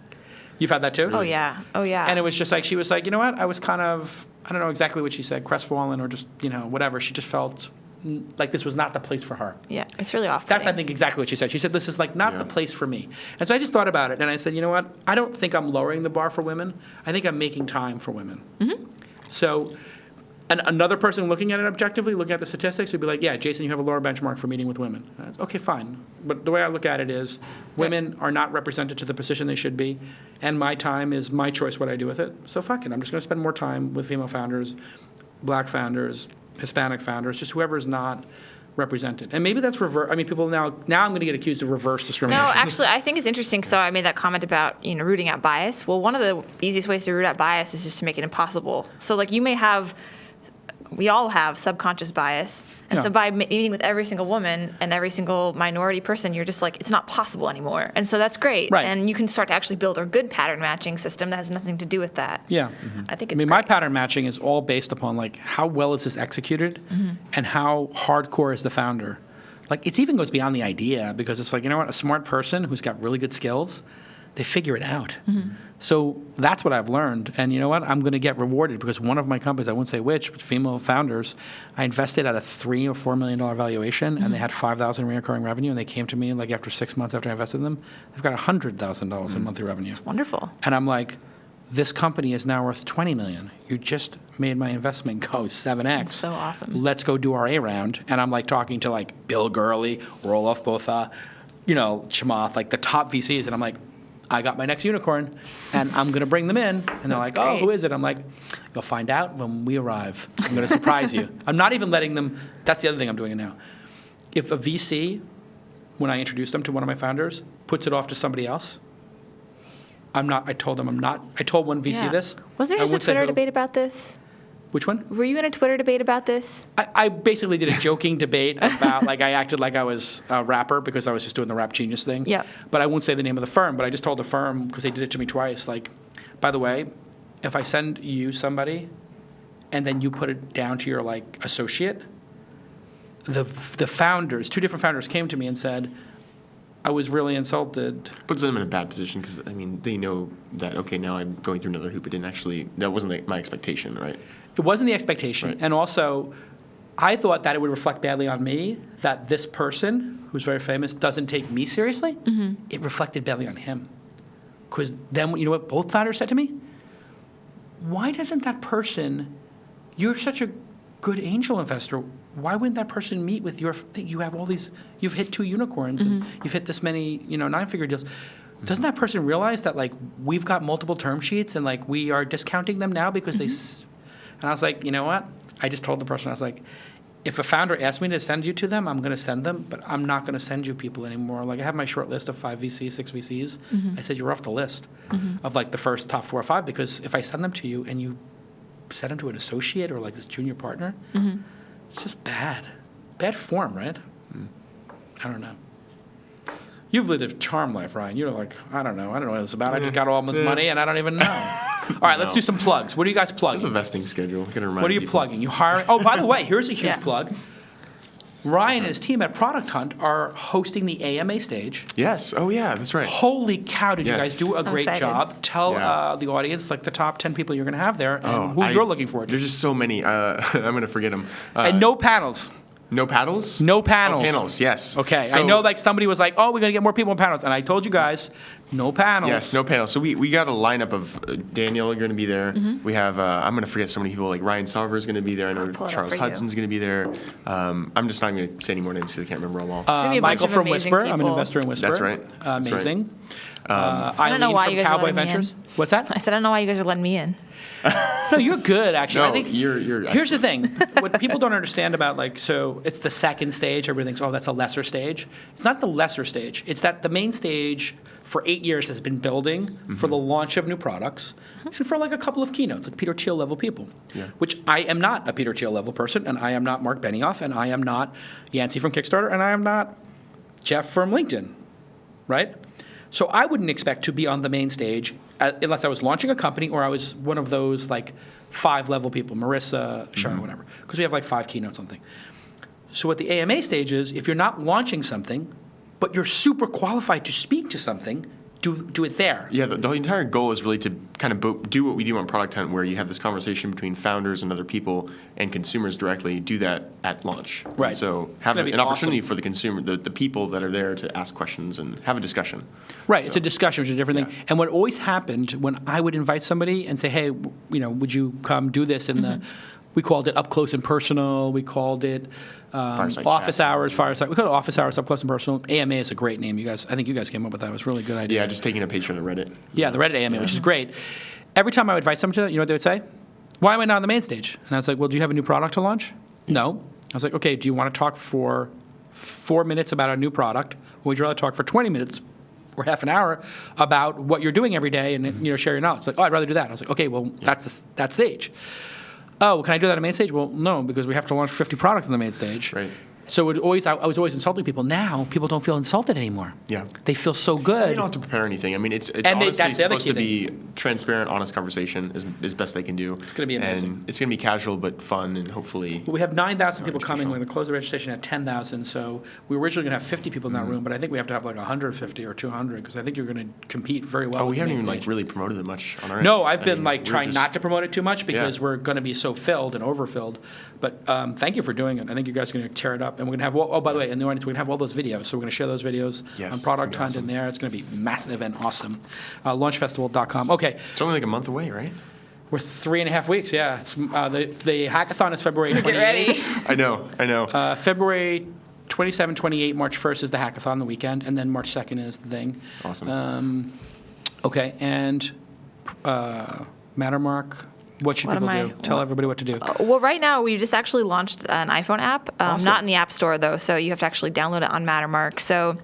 You've had that too? Oh, yeah. And it was just like, she was like, you know what? I was kind of, I don't know exactly what she said, crestfallen or just, whatever. She just felt like this was not the place for her. Yeah, it's really off. That's, I think, exactly what she said. She said, this is not the place for me. And so I just thought about it, and I said, you know what? I don't think I'm lowering the bar for women. I think I'm making time for women. So and another person looking at it objectively, looking at the statistics, would be like, yeah, Jason, you have a lower benchmark for meeting with women. Okay, fine. But the way I look at it is women are not represented to the position they should be, and my time is my choice what I do with it. So fuck it. I'm just going to spend more time with female founders, black founders, Hispanic founders, just whoever is not represented. And maybe that's reverse. I mean, people now I'm going to get accused of reverse discrimination. No, actually, I think it's interesting. So I made that comment about, rooting out bias. Well, one of the easiest ways to root out bias is just to make it impossible. So we all have subconscious bias. And so by meeting with every single woman and every single minority person, you're just like, it's not possible anymore. And so that's great. Right. And you can start to actually build a good pattern matching system that has nothing to do with that. Yeah. I think it's great. My pattern matching is all based upon how well is this executed and how hardcore is the founder. It even goes beyond the idea, because it's a smart person who's got really good skills, they figure it out. So that's what I've learned. And you know what? I'm going to get rewarded because one of my companies, I won't say which, but female founders, I invested at a $3 or $4 million valuation, and they had 5,000 recurring revenue, and they came to me after 6 months after I invested in them, they've got $100,000 in monthly revenue. It's wonderful. And I'm like, this company is now worth $20 million. You just made my investment go 7x. That's so awesome. Let's go do our A round. And I'm talking to Bill Gurley, Roloff Botha, Chamath, the top VCs, and I'm like, I got my next unicorn, and I'm going to bring them in. And they're like, oh, who is it? I'm like, you'll find out when we arrive. I'm going to surprise you. I'm not even letting them. That's the other thing I'm doing now. If a VC, when I introduce them to one of my founders, puts it off to somebody else, I'm not. I told them I'm not. I told one VC this. Was there just a Twitter debate about this? Which one? Were you in a Twitter debate about this? I basically did a joking debate about, I acted like I was a rapper because I was just doing the Rap Genius thing. Yeah. But I won't say the name of the firm, but I just told the firm, because they did it to me twice, by the way, if I send you somebody and then you put it down to your, associate, the founders, 2 different founders came to me and said, I was really insulted. Puts them in a bad position because, they know that, okay, now I'm going through another hoop. It didn't actually, that wasn't my expectation, right? It wasn't the expectation. Right. And also, I thought that it would reflect badly on me that this person, who's very famous, doesn't take me seriously. It reflected badly on him. Because then, you know what both founders said to me? Why doesn't that person, you're such a good angel investor, why wouldn't that person meet with your thing? You have all these, you've hit 2 unicorns, and you've hit this many, 9-figure deals. Doesn't that person realize that, we've got multiple term sheets and, we are discounting them now because they... And I was like, you know what? I just told the person, I was like, if a founder asks me to send you to them, I'm going to send them, but I'm not going to send you people anymore. I have my short list of 5 VCs, 6 VCs. I said, you're off the list of the first top 4 or 5, because if I send them to you and you set him to an associate or like this junior partner. Mm-hmm. It's just bad form, right? I don't know. You've lived a charm life, Ryan. You're like, I don't know what it's about. I just got all this money and I don't even know. All right, let's do some plugs. What are you guys plugging? It's a vesting schedule. Gotta remind What are you people. plugging? You hiring? Oh, by the way, here's a huge Yeah. plug. Ryan and his team at Product Hunt are hosting the AMA stage. Yes. Oh, yeah. That's right. Holy cow, did you Yes. guys do a great excited. job. Tell Yeah. the audience like the top 10 people you're going to have there and who you're looking forward to. There's just so many. I'm going to forget them. And no panels. No paddles? No panels. Oh, panels, yes. Okay, So- I know like somebody was like, oh, we're going to get more people in panels. And I told you guys, no panels. Yes, no panels. So we got a lineup of Daniel, you're going to be there. We have, I'm going to forget so many people, like Ryan Salver is going to be there. I know pull it up Charles for you. Hudson's going to be there. I'm just not going to say any more names because I can't remember them all. gonna be a bunch Michael of from amazing Whisper. I'm an people. investor in Whisper. That's right. That's Amazing. I don't know Eileen why from you guys are Cowboy letting me in. Ventures. What's that? I said, I don't know why you guys are letting me in. No, you're good, actually. No, I think you're Here's the thing. What people don't understand about, like, so it's the second stage. Everybody thinks, oh, that's a lesser stage. It's not the lesser stage. It's that the main stage for 8 years has been building for the launch of new products and for, like, a couple of keynotes, like Peter Thiel level people, Yeah. which I am not a Peter Thiel level person, and I am not Mark Benioff, and I am not Yancey from Kickstarter, and I am not Jeff from LinkedIn, right? So I wouldn't expect to be on the main stage unless I was launching a company or I was one of those like 5-level people, Marissa, Sharon, whatever, because we have like 5 keynotes on thing. So what the AMA stage is, if you're not launching something, but you're super qualified to speak to something, do it there. Yeah, the entire goal is really to kind of do what we do on Product Hunt, where you have this conversation between founders and other people and consumers directly. Do that at launch. Right. So It's have gonna be an opportunity awesome. for the consumer, the people that are there to ask questions and have a discussion. Right, it's a discussion, which is a different thing. Yeah. And what always happened when I would invite somebody and say, hey, would you come do this in the, we called it up close and personal, we called it Fireside office chat. hours, fireside, we called it office hours, up close and personal. AMA is a great name, you guys, I think you guys came up with that, it was a really good idea. Yeah, just taking a page from the Reddit. Yeah, the Reddit AMA, which is great. Every time I would invite someone to that, you know what they would say? Why am I not on the main stage? And I was like, well, do you have a new product to launch? No. I was like, okay, do you want to talk for 4 minutes about a new product? Or would you rather talk for 20 minutes or half an hour about what you're doing every day and share your knowledge? Like, oh, I'd rather do that. I was like, okay, well, that's that stage. Oh, can I do that on main stage? Well, no, because we have to launch 50 products on the main stage. Right. So I was always insulting people. Now people don't feel insulted anymore. Yeah. They feel so good. They don't have to prepare anything. I mean, it's And honestly that's the other supposed to key be transparent, honest conversation as best they can do. It's gonna be amazing. And it's going to be casual but fun and hopefully. We have 9,000 people coming. educational. We're going to close the registration at 10,000. So we were originally going to have 50 people in that room, but I think we have to have like 150 or 200 because I think you're going to compete very well. Oh, we with the haven't main even stage. really promoted it much on our end. No, I've I been mean, like we're trying just- not to promote it too much because Yeah. we're going to be so filled and overfilled. But thank you for doing it. I think you guys are going to tear it up. And we're going to have, oh, by the way, in the audience, we're going to have all those videos. So we're going to share those videos Yes, on it's Product gonna be Hunt awesome. in there. It's going to be massive and awesome. Launchfestival.com. Okay, It's only like a month away, right? we're 3.5 weeks. Yeah, it's, the hackathon is February 28th. Get ready. I know. February 27, 28, March 1st is the hackathon, the weekend, and then March 2nd is the thing. Awesome. Okay, and Mattermark, what should What people am do? I- Tell everybody what to do. Well, right now we just actually launched an iPhone app, Awesome. not in the App Store though, so you have to actually download it on Mattermark. So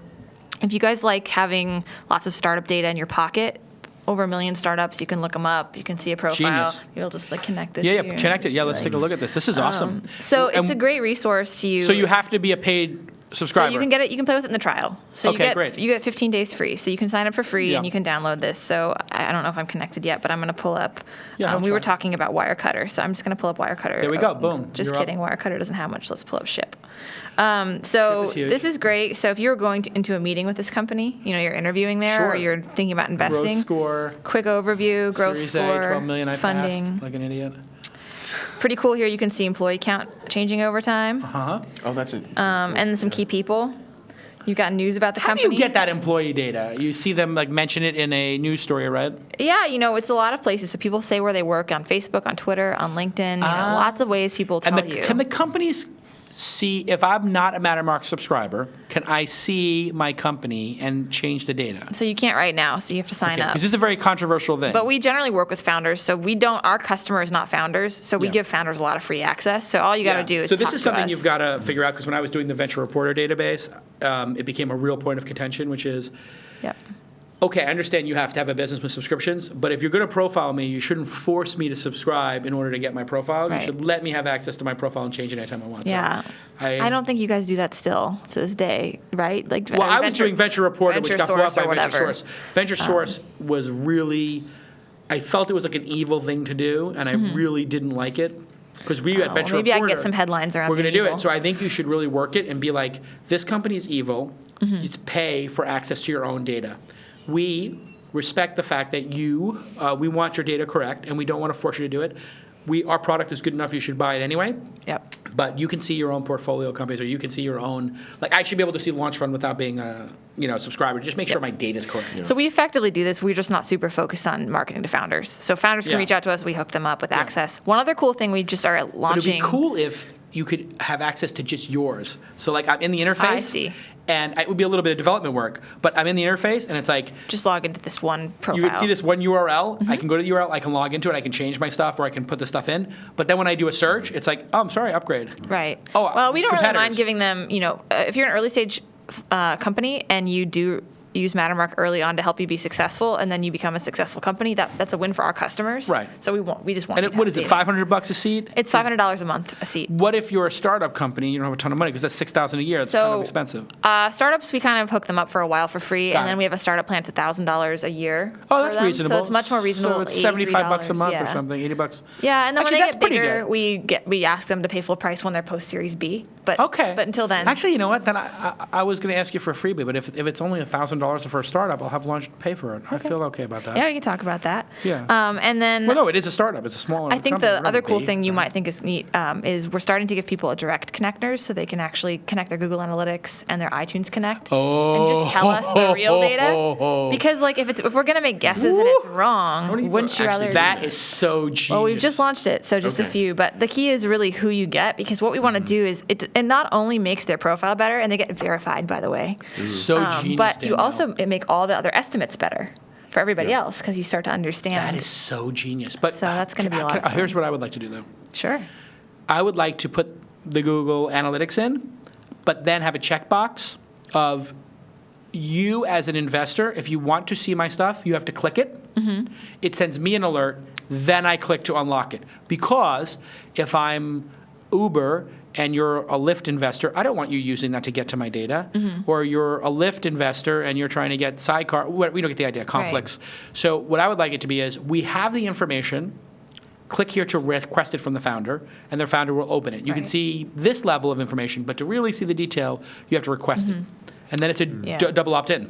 if you guys like having lots of startup data in your pocket, over 1 million startups, you can look them up. You can see a profile. Genius. You'll just like connect this. Yeah, here connect it. and Yeah, just let's be take a like- look at this. This is awesome. So it's And a great resource to use. So you have to be a paid subscriber. So you can get it. You can play with it in the trial. So Okay, great. you get 15 days free. So you can sign up for free Yeah. and you can download this. So I don't know if I'm connected yet, but I'm going to pull up. Yeah, don't we were try. talking about Wirecutter, so I'm just going to pull up Wirecutter. There we go. Boom. Just You're kidding. up. Wirecutter doesn't have much. Let's pull up Ship. Ship So is huge. this is great. So if you're going into a meeting with this company, you're interviewing there, Sure. or you're thinking about investing. Growth score. Quick overview, growth Series score, A, 12 million. I funding. passed like an idiot. Pretty cool here. You can see employee count changing over time, Uh-huh. Oh, that's it. and then some key people. You've got news about the How company. do you get that employee data? You see them like mention it in a news story, right? Yeah, it's a lot of places. So people say where they work on Facebook, on Twitter, on LinkedIn. Lots of ways people tell And you. can the companies see, if I'm not a Mattermark subscriber, can I see my company and change the data? So you can't right now. So you have to sign up. Because this is a very controversial thing. But we generally work with founders, so we don't. Our customer is not founders, so we Yeah. give founders a lot of free access. So all you got to do is So this talk is to something us. you've got to figure out, because when I was doing the Venture Reporter database, it became a real point of contention, which is Yep. okay, I understand you have to have a business with subscriptions, but if you're going to profile me, you shouldn't force me to subscribe in order to get my profile. Right. You should let me have access to my profile and change it anytime I want. Yeah. So I don't think you guys do that still to this day, right? Like, well, I was doing Venture Reporter, which got bought by Venture Source. Venture Source was really, I felt it was like an evil thing to do, and I really didn't like it. Because we at Venture maybe Reporter, I can get some headlines around we're going to do evil. it. So I think you should really work it and be like, this company is evil. It's pay for access to your own data. We respect the fact that we want your data correct, and we don't want to force you to do it. Our product is good enough, you should buy it anyway. Yep. But you can see your own portfolio companies, or you can see your own, like I should be able to see Launch Fund without being a subscriber. Just make sure my data is correct. So we effectively do this. We're just not super focused on marketing to founders. So founders can reach out to us. We hook them up with access. One other cool thing we just are launching. But it'd be cool if you could have access to just yours. So like I'm in the interface. I see. And it would be a little bit of development work, but I'm in the interface, and it's like just log into this one profile. You would see this one URL. I can go to the URL. I can log into it. I can change my stuff, or I can put the stuff in. But then when I do a search, it's like, oh, I'm sorry, upgrade. Right. Oh, well, we don't really competitors. mind giving them. If you're an early stage company and you do use Mattermark early on to help you be successful, and then you become a successful company, that's a win for our customers. Right. So we just want. And what is it? $500 a seat? It's $500 a month a seat. What if you're a startup company and you don't have a ton of money, because that's $6,000 a year? It's kind of expensive. Startups, we kind of hook them up for a while for free, and then we have a startup plan at $1,000 a year. Oh, that's reasonable. So it's much more reasonable. So it's $75 a month or something, $80. Yeah, and then Actually, when that's they pretty get bigger, good. we ask them to pay full price when they're post Series B. But okay. But until then, actually, you know what? Then I was going to ask you for a freebie, but if it's only $1,000 for a startup, I'll have Launch pay for it. I feel okay about that. Yeah, we can talk about that. Yeah. And then. Well, no, it is a startup. It's a smaller. I think company. the other cool thing you might think is neat is we're starting to give people a direct connectors, so they can actually connect their Google Analytics and their iTunes Connect, and just tell us the real data. Because like if we're gonna make guesses and it's wrong, wouldn't you rather? That is so genius. Well, we've just launched it, so just a few. But the key is really who you get, because what we want to do is it not only makes their profile better, and they get verified, by the way. So genius. But you also make all the other estimates better for everybody else, because you start to understand. That is so genius. But so that's going to be a lot of fun. Here's what I would like to do, though. Sure. I would like to put the Google Analytics in, but then have a checkbox of you as an investor. If you want to see my stuff, you have to click it. It sends me an alert. Then I click to unlock it. Because if I'm Uber and you're a Lyft investor, I don't want you using that to get to my data. Or you're a Lyft investor and you're trying to get sidecar. We don't get the idea. Conflicts. Right. So what I would like it to be is we have the information. Click here to request it from the founder, and their founder will open it. You can see this level of information, but to really see the detail, you have to request it. And then it's a double opt-in.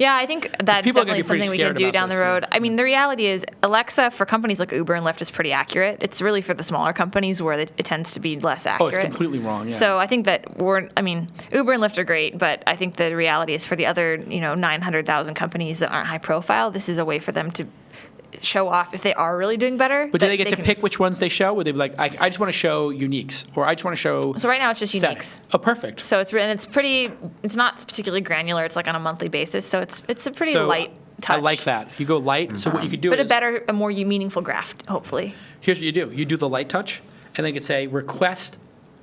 Yeah, I think that's definitely something we can do down the road. I mean, the reality is Alexa for companies like Uber and Lyft is pretty accurate. It's really for the smaller companies where it tends to be less accurate. Oh, it's completely wrong, yeah. So I think that Uber and Lyft are great, but I think the reality is for the other, 900,000 companies that aren't high profile, this is a way for them to show off if they are really doing better. But do they get to pick which ones they show? Would they be like, I just want to show uniques, or I just want to show... So right now it's just uniques. Oh, perfect. So it's not particularly granular. It's like on a monthly basis. So it's a pretty light touch. I like that. You go light. So what you could do is... But a more meaningful graph, hopefully. Here's what you do. You do the light touch, and they could say, request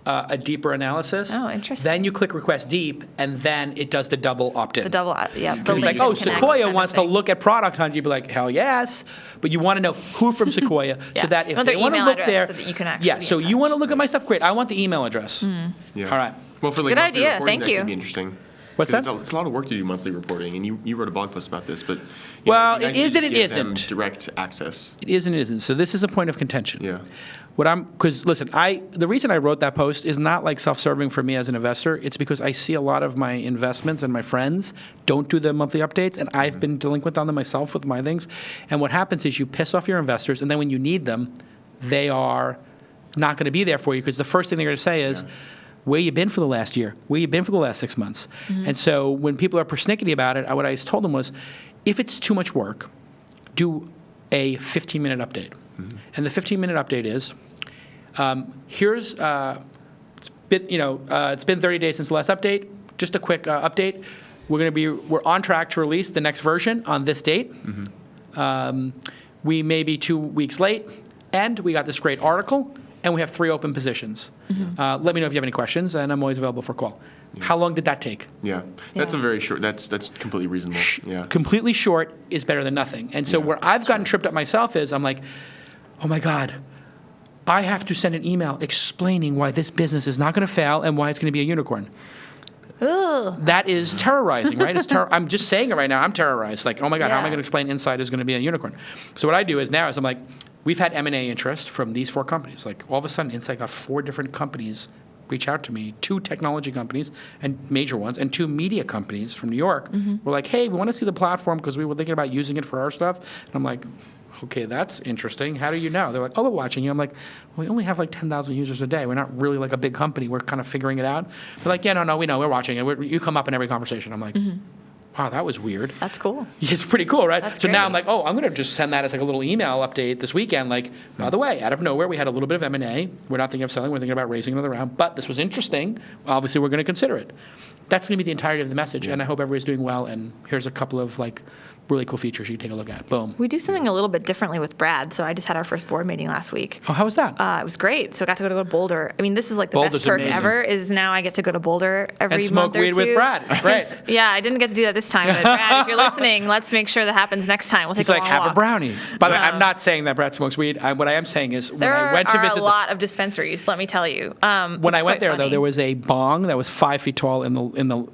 a deeper analysis. Oh, interesting. Then you click request deep, and then it does the double opt-in. The double, yeah. It's like, Sequoia wants to look at Product Hunt. You'd be like, hell yes. But you want to know who from Sequoia, so that if they want to look there, so that you can actually so you want to look at my stuff, great. I want the email address. Yeah. All right. Well, for Good monthly idea. reporting, Thank you. That could be interesting. What's that? It's a lot of work to do monthly reporting, and you wrote a blog post about this, but it is and it isn't. Direct access. It is and it isn't. So this is a point of contention. Yeah. Because listen, the reason I wrote that post is not like self-serving for me as an investor. It's because I see a lot of my investments and my friends don't do the monthly updates, and I've been delinquent on them myself with my things. And what happens is you piss off your investors, and then when you need them, they are not going to be there for you, because the first thing they're going to say is, where you been for the last year? Where you been for the last 6 months? And so when people are persnickety about it, what I told them was, if it's too much work, do a 15-minute update. And the 15-minute update is, here's it's been 30 days since the last update. Just a quick update. We're on track to release the next version on this date. We may be 2 weeks late, and we got this great article, and we have 3 open positions. Let me know if you have any questions, and I'm always available for a call. How long did that take? Yeah, that's a very short. That's completely reasonable. Yeah, Completely short is better than nothing. And so where I've gotten tripped up myself is I'm like, oh my God, I have to send an email explaining why this business is not going to fail and why it's going to be a unicorn. Ugh. That is terrorizing, right? I'm just saying it right now. I'm terrorized. Like, oh my God, how am I going to explain Insight is going to be a unicorn? So what I do is now is I'm like, we've had M&A interest from these 4 companies. Like all of a sudden, Insight got 4 different companies reach out to me, 2 technology companies and major ones, and 2 media companies from New York. Were like, hey, we want to see the platform because we were thinking about using it for our stuff. And I'm like, okay, that's interesting. How do you know? They're like, oh, we're watching you. I'm like, we only have like 10,000 users a day. We're not really like a big company. We're kind of figuring it out. They're like, yeah, no, we know. We're watching it. You come up in every conversation. I'm like, wow, that was weird. That's cool. It's pretty cool, right? That's so now great. I'm like, oh, I'm going to just send that as like a little email update this weekend. Like, by the way, out of nowhere, we had a little bit of M&A. We're not thinking of selling. We're thinking about raising another round. But this was interesting. Obviously, we're going to consider it. That's going to be the entirety of the message. And I hope everybody's doing well. And here's a couple of like really cool features you can take a look at. Boom. We do something a little bit differently with Brad. So I just had our first board meeting last week. Oh, how was that? It was great. So I got to go to Boulder. I mean, this is like the Boulder's best perk amazing. ever is now I get to go to Boulder every And smoke month or weed two. with Brad. It's great. Yeah, I didn't get to do that this time. But Brad, if you're listening, let's make sure that happens next time. We'll take He's a like, long have walk. a brownie. By the way, I'm not saying that Brad smokes weed. What I am saying is when There I went to are visit a lot of dispensaries, let me tell you. when I went there, though, there was a bong that was 5 feet tall in the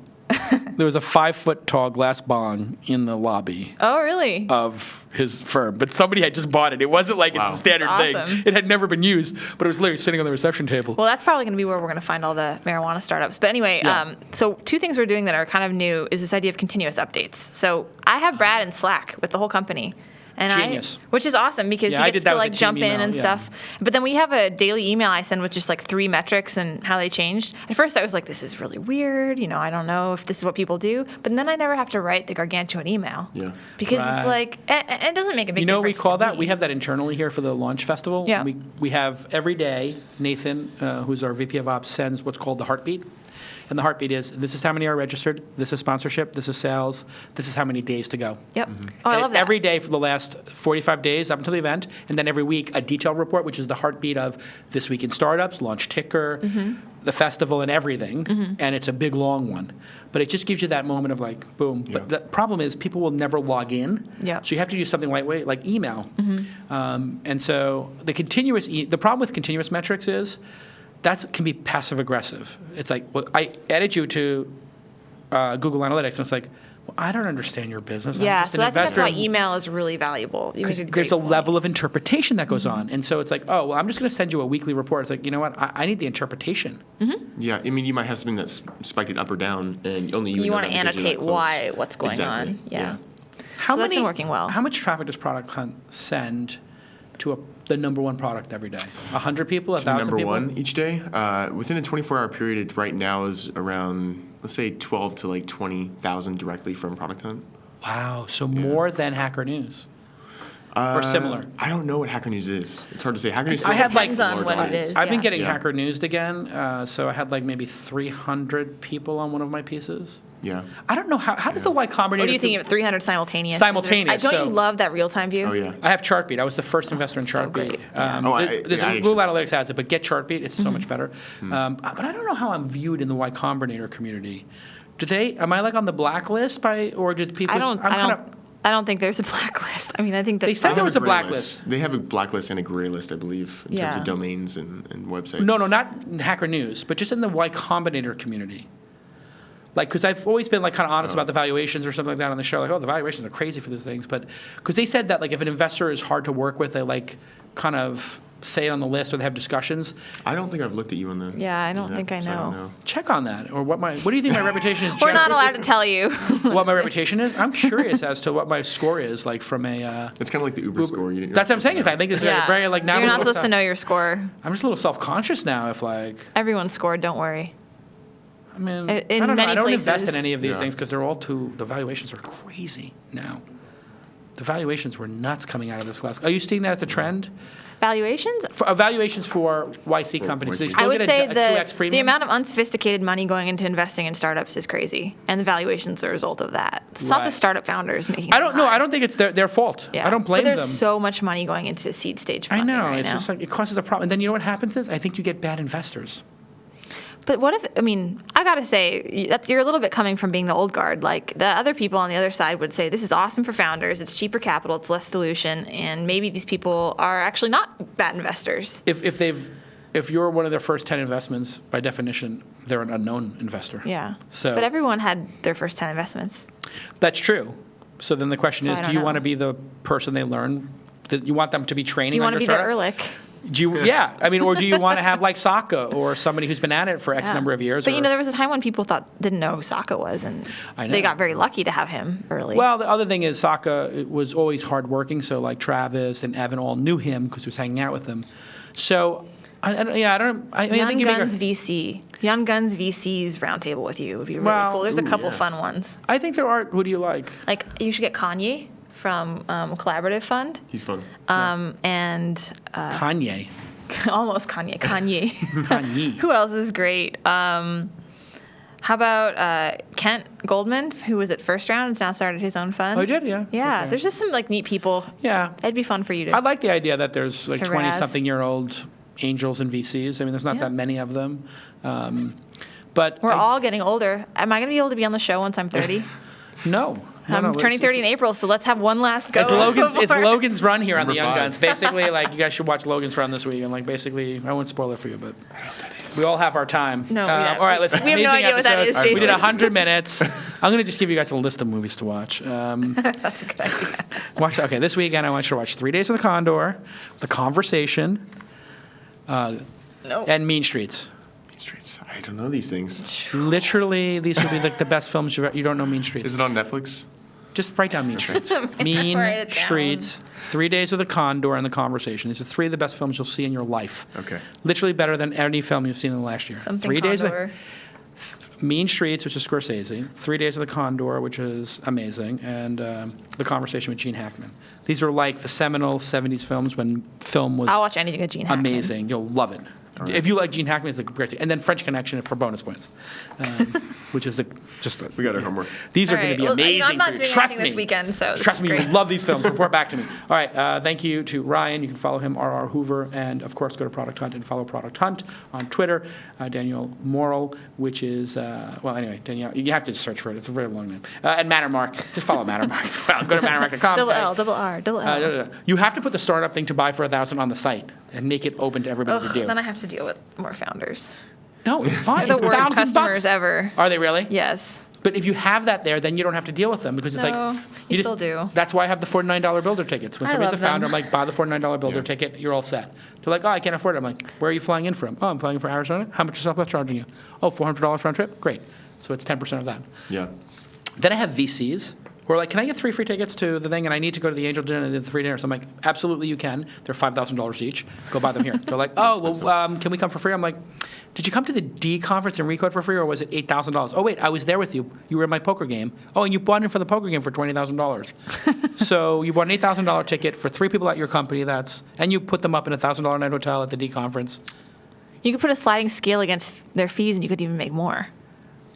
there was a 5 foot tall glass bong in the lobby Oh, really? of his firm, but somebody had just bought it. It wasn't like it's a standard That's awesome. thing. It had never been used, but it was literally sitting on the reception table. Well, that's probably going to be where we're going to find all the marijuana startups. But anyway, Yeah. so 2 things we're doing that are kind of new is this idea of continuous updates. So I have Brad in Slack with the whole company. And Genius. which is awesome because Yeah, I he did gets that to with like the jump team in email, and yeah. stuff. But then we have a daily email I send with just like 3 metrics and how they changed. At first I was like, this is really weird. I don't know if this is what people do. But then I never have to write the gargantuan email. Yeah. Because Right. it's like, and it doesn't make a big You know what we difference. call to that? me. We have that internally here for the launch festival. Yeah. We have every day, Nathan, who's our VP of Ops, sends what's called the heartbeat. And the heartbeat is, this is how many are registered, this is sponsorship, this is sales, this is how many days to go. Yep. Oh, I And love it's that. every day for the last 45 days up until the event, and then every week a detailed report, which is the heartbeat of This Week in Startups, Launch Ticker, the festival, and everything. And it's a big, long one. But it just gives you that moment of like, boom. Yeah. But the problem is people will never log in. Yeah. So you have to do something lightweight, like email. And so the problem with continuous metrics is that can be passive aggressive. It's like, well, I added you to Google Analytics, and it's like, well, I don't understand your business. I'm Yeah, just so an I think that's investor. why email is really valuable. You make a great There's a point. level of interpretation that goes on. And so it's like, oh, well, I'm just going to send you a weekly report. It's like, you know what? I need the interpretation. Yeah, I mean, you might have something that's spiked it up or down, and only you You know want to that because you're annotate that close. what's going Exactly. on. Yeah. How So that's been working well. How much traffic does Product Hunt send to the number one product every day? 100 people, 1,000 Number people? one each day. Within a 24-hour period, it right now is around, let's say, 12 to like 20,000 directly from Product Hunt. Wow, so more than Hacker News. Or similar. I don't know what Hacker News is. It's hard to say. Hacker News. I still have, has like- Depends on large what it audience. is. I've been Yeah. getting Yeah. Hacker News again, so I had like maybe 300 people on one of my pieces. Yeah. I don't know how does the Y Combinator... What are you thinking of 300 simultaneous? Simultaneous, Don't so- you love that real-time view? Oh yeah. I have Chartbeat. I was the first investor in so Chartbeat. great. Yeah. Google Analytics has it, but get Chartbeat. It's so much better. But I don't know how I'm viewed in the Y Combinator community. Am I like on the blacklist or did people? I don't think there's a blacklist. I mean, I think that They said They there have was a gray blacklist. list. They have a blacklist and a gray list, I believe, in terms Yeah. of domains and websites. No, not Hacker News, but just in the Y Combinator community. Like, because I've always been like kind of honest about the valuations or something like that on the show. Like, oh, the valuations are crazy for these things, but because they said that like if an investor is hard to work with, they like kind of say it on the list or they have discussions. I don't think I've looked at you on the. Yeah, I don't that, think I so don't know. Check on that, or what do you think my reputation is? we're not allowed to tell you. What my reputation is? I'm curious as to what my score is, like from a. It's kind of like the Uber score. You're That's what I'm supposed saying. to Is know. I think it's Yeah. very like now. You're I'm a not little supposed to know your score. I'm just a little self-conscious now. If like, Everyone scored. Don't worry. I mean, In I don't know. many I don't invest places. in any of these Yeah. things because they're all the valuations are crazy now. The valuations were nuts coming out of this last. Are you seeing that as a trend? Valuations? Valuations for YC companies. They YC. still I would get say a 2x the premium? amount of unsophisticated money going into investing in startups is crazy, and the valuations are a result of that. It's not the Right. startup founders making. I don't know. I don't think it's their fault. Yeah. I don't blame but there's them. so much money going into seed stage I funding know. right It's now. just like it causes a problem. And then you know what happens is I think you get bad investors. But what if, I mean, I gotta say, you're a little bit coming from being the old guard. Like, the other people on the other side would say, this is awesome for founders, it's cheaper capital, it's less dilution, and maybe these people are actually not bad investors. If you're one of their first 10 investments, by definition, they're an unknown investor. Yeah. So, but everyone had their first 10 investments. That's true. So then the question So is, I do don't you know. want to be the person they learn? Do you want them to be training Do you on want to your be the startup? Ehrlich? Do you, yeah. I mean, or do you want to have like Saka or somebody who's been at it for X Yeah. number of years? But or, there was a time when people didn't know who Saka was, and I know. they got very lucky to have him early. Well, the other thing is Saka was always hardworking, so like Travis and Evan all knew him because he was hanging out with them. So, I think Young you Guns VC. Young Guns VC's roundtable with you would be really Well, cool. There's a couple yeah. fun ones. I think there are. Who do you like? Like, you should get Kanye from Collaborative Fund. He's fun. And Kanye. almost Kanye. Kanye. Who else is great? How about Kent Goldman, who was at first round, has now started his own fund. Oh, he did? Yeah. Yeah, Okay. there's just some like neat people. Yeah. It'd be fun for you to. I like the idea that there's like To 20-something-year-old angels and VCs. I mean, there's not Yeah. that many of them. But We're all getting older. Am I going to be able to be on the show once I'm 30? No. I'm turning 30 in April, so let's have one last go. It's Logan's run here on the Number Young 5. Guns. Basically, like, you guys should watch Logan's run this week. And, like, basically, I won't spoil it for you, but we all have our time. No, we don't. all right, listen. We have no amazing idea what that episode. is, We did Jason. 100 minutes. I'm going to just give you guys a list of movies to watch. That's a good idea. Okay, this weekend I want you to watch 3 Days of the Condor, The Conversation, and Mean Streets. Streets. I don't know these things. Literally, these would be like the best films you don't know Mean Streets. Is it on Netflix? Just write down Mean Streets. Mean Write it down. Streets, 3 Days of the Condor, and The Conversation. These are 3 of the best films you'll see in your life. Okay. Literally better than any film you've seen in the last year. Something 3 Days Condor. Mean Streets, which is Scorsese. 3 Days of the Condor, which is amazing. And The Conversation with Gene Hackman. These are like the seminal 70s films when film was I'll watch anything with Gene Hackman. amazing. You'll love it. right. If you like Gene Hackman, it's a great thing. And then French Connection for bonus points, which is We got our homework. These are All going to right. be Well, amazing I'm not for you. doing Trust anything me. this weekend, so this Trust is me, great. you love these films. Report back to me. All right. Thank you to Ryan. You can follow him, RR Hoover, and of course go to Product Hunt and follow Product Hunt on Twitter. Danielle Morrill, which is anyway, Danielle. You have to search for it. It's a very long name. And Mattermark. Just follow Mattermark as well. Go to Mattermark.com. Double L, double R, double L. You have to put the startup thing to buy for $1,000 on the site and make it open to everybody to do. Then I have to deal with more founders. No, it's fine. The It's worst $1,000. customers ever. Are they really? Yes. But if you have that there, then you don't have to deal with them because it's No, like you just- still do. That's why I have the $49 builder tickets. When I somebody's a love them. founder, I'm like, buy the $49 builder Yeah. ticket. You're all set. They're like, oh, I can't afford it. I'm like, where are you flying in from? Oh, I'm flying from Arizona. How much is Southwest charging you? Oh, $400 round trip. Great. So it's 10% of that. Yeah. Then I have VCs who are like, can I get 3 free tickets to the thing? And I need to go to the Angel Dinner and the 3 dinners. I'm like, absolutely you can. They're $5,000 each. Go buy them here. They're like, oh, well, can we come for free? I'm like, did you come to the D conference in Recode for free, or was it $8,000? Oh, wait, I was there with you. You were in my poker game. Oh, and you bought in for the poker game for $20,000. So you bought an $8,000 ticket for 3 people at your company. And you put them up in a $1,000 night hotel at the D conference. You could put a sliding scale against their fees, and you could even make more.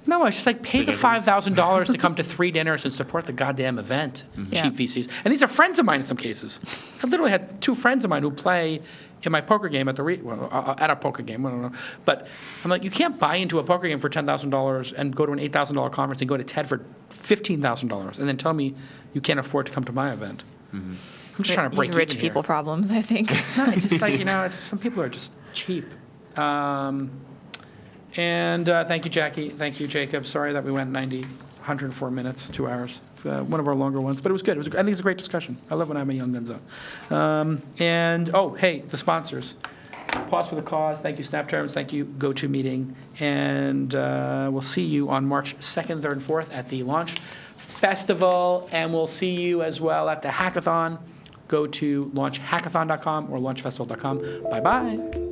No, it's just like pay the $5,000 to come to 3 dinners and support the goddamn event. Yeah. Cheap VCs. And these are friends of mine in some cases. I literally had 2 friends of mine who play in my poker game at at a poker game. I don't know. But I'm like, you can't buy into a poker game for $10,000 and go to an $8,000 conference and go to TED for $15,000 and then tell me you can't afford to come to my event. I'm just trying to break Rich even people here. problems, I think. No, it's just like, some people are just cheap. And thank you, Jackie. Thank you, Jacob. Sorry that we went 104 minutes, 2 hours. It's one of our longer ones, but it was good. I think it's a great discussion. I love when I have a Young Guns up. Hey, the sponsors. Pause for the Cause. Thank you, SnapTerms. Thank you, GoToMeeting. And we'll see you on March 2nd, 3rd, and 4th at the Launch Festival. And we'll see you as well at the Hackathon. Go to launchhackathon.com or launchfestival.com. Bye-bye.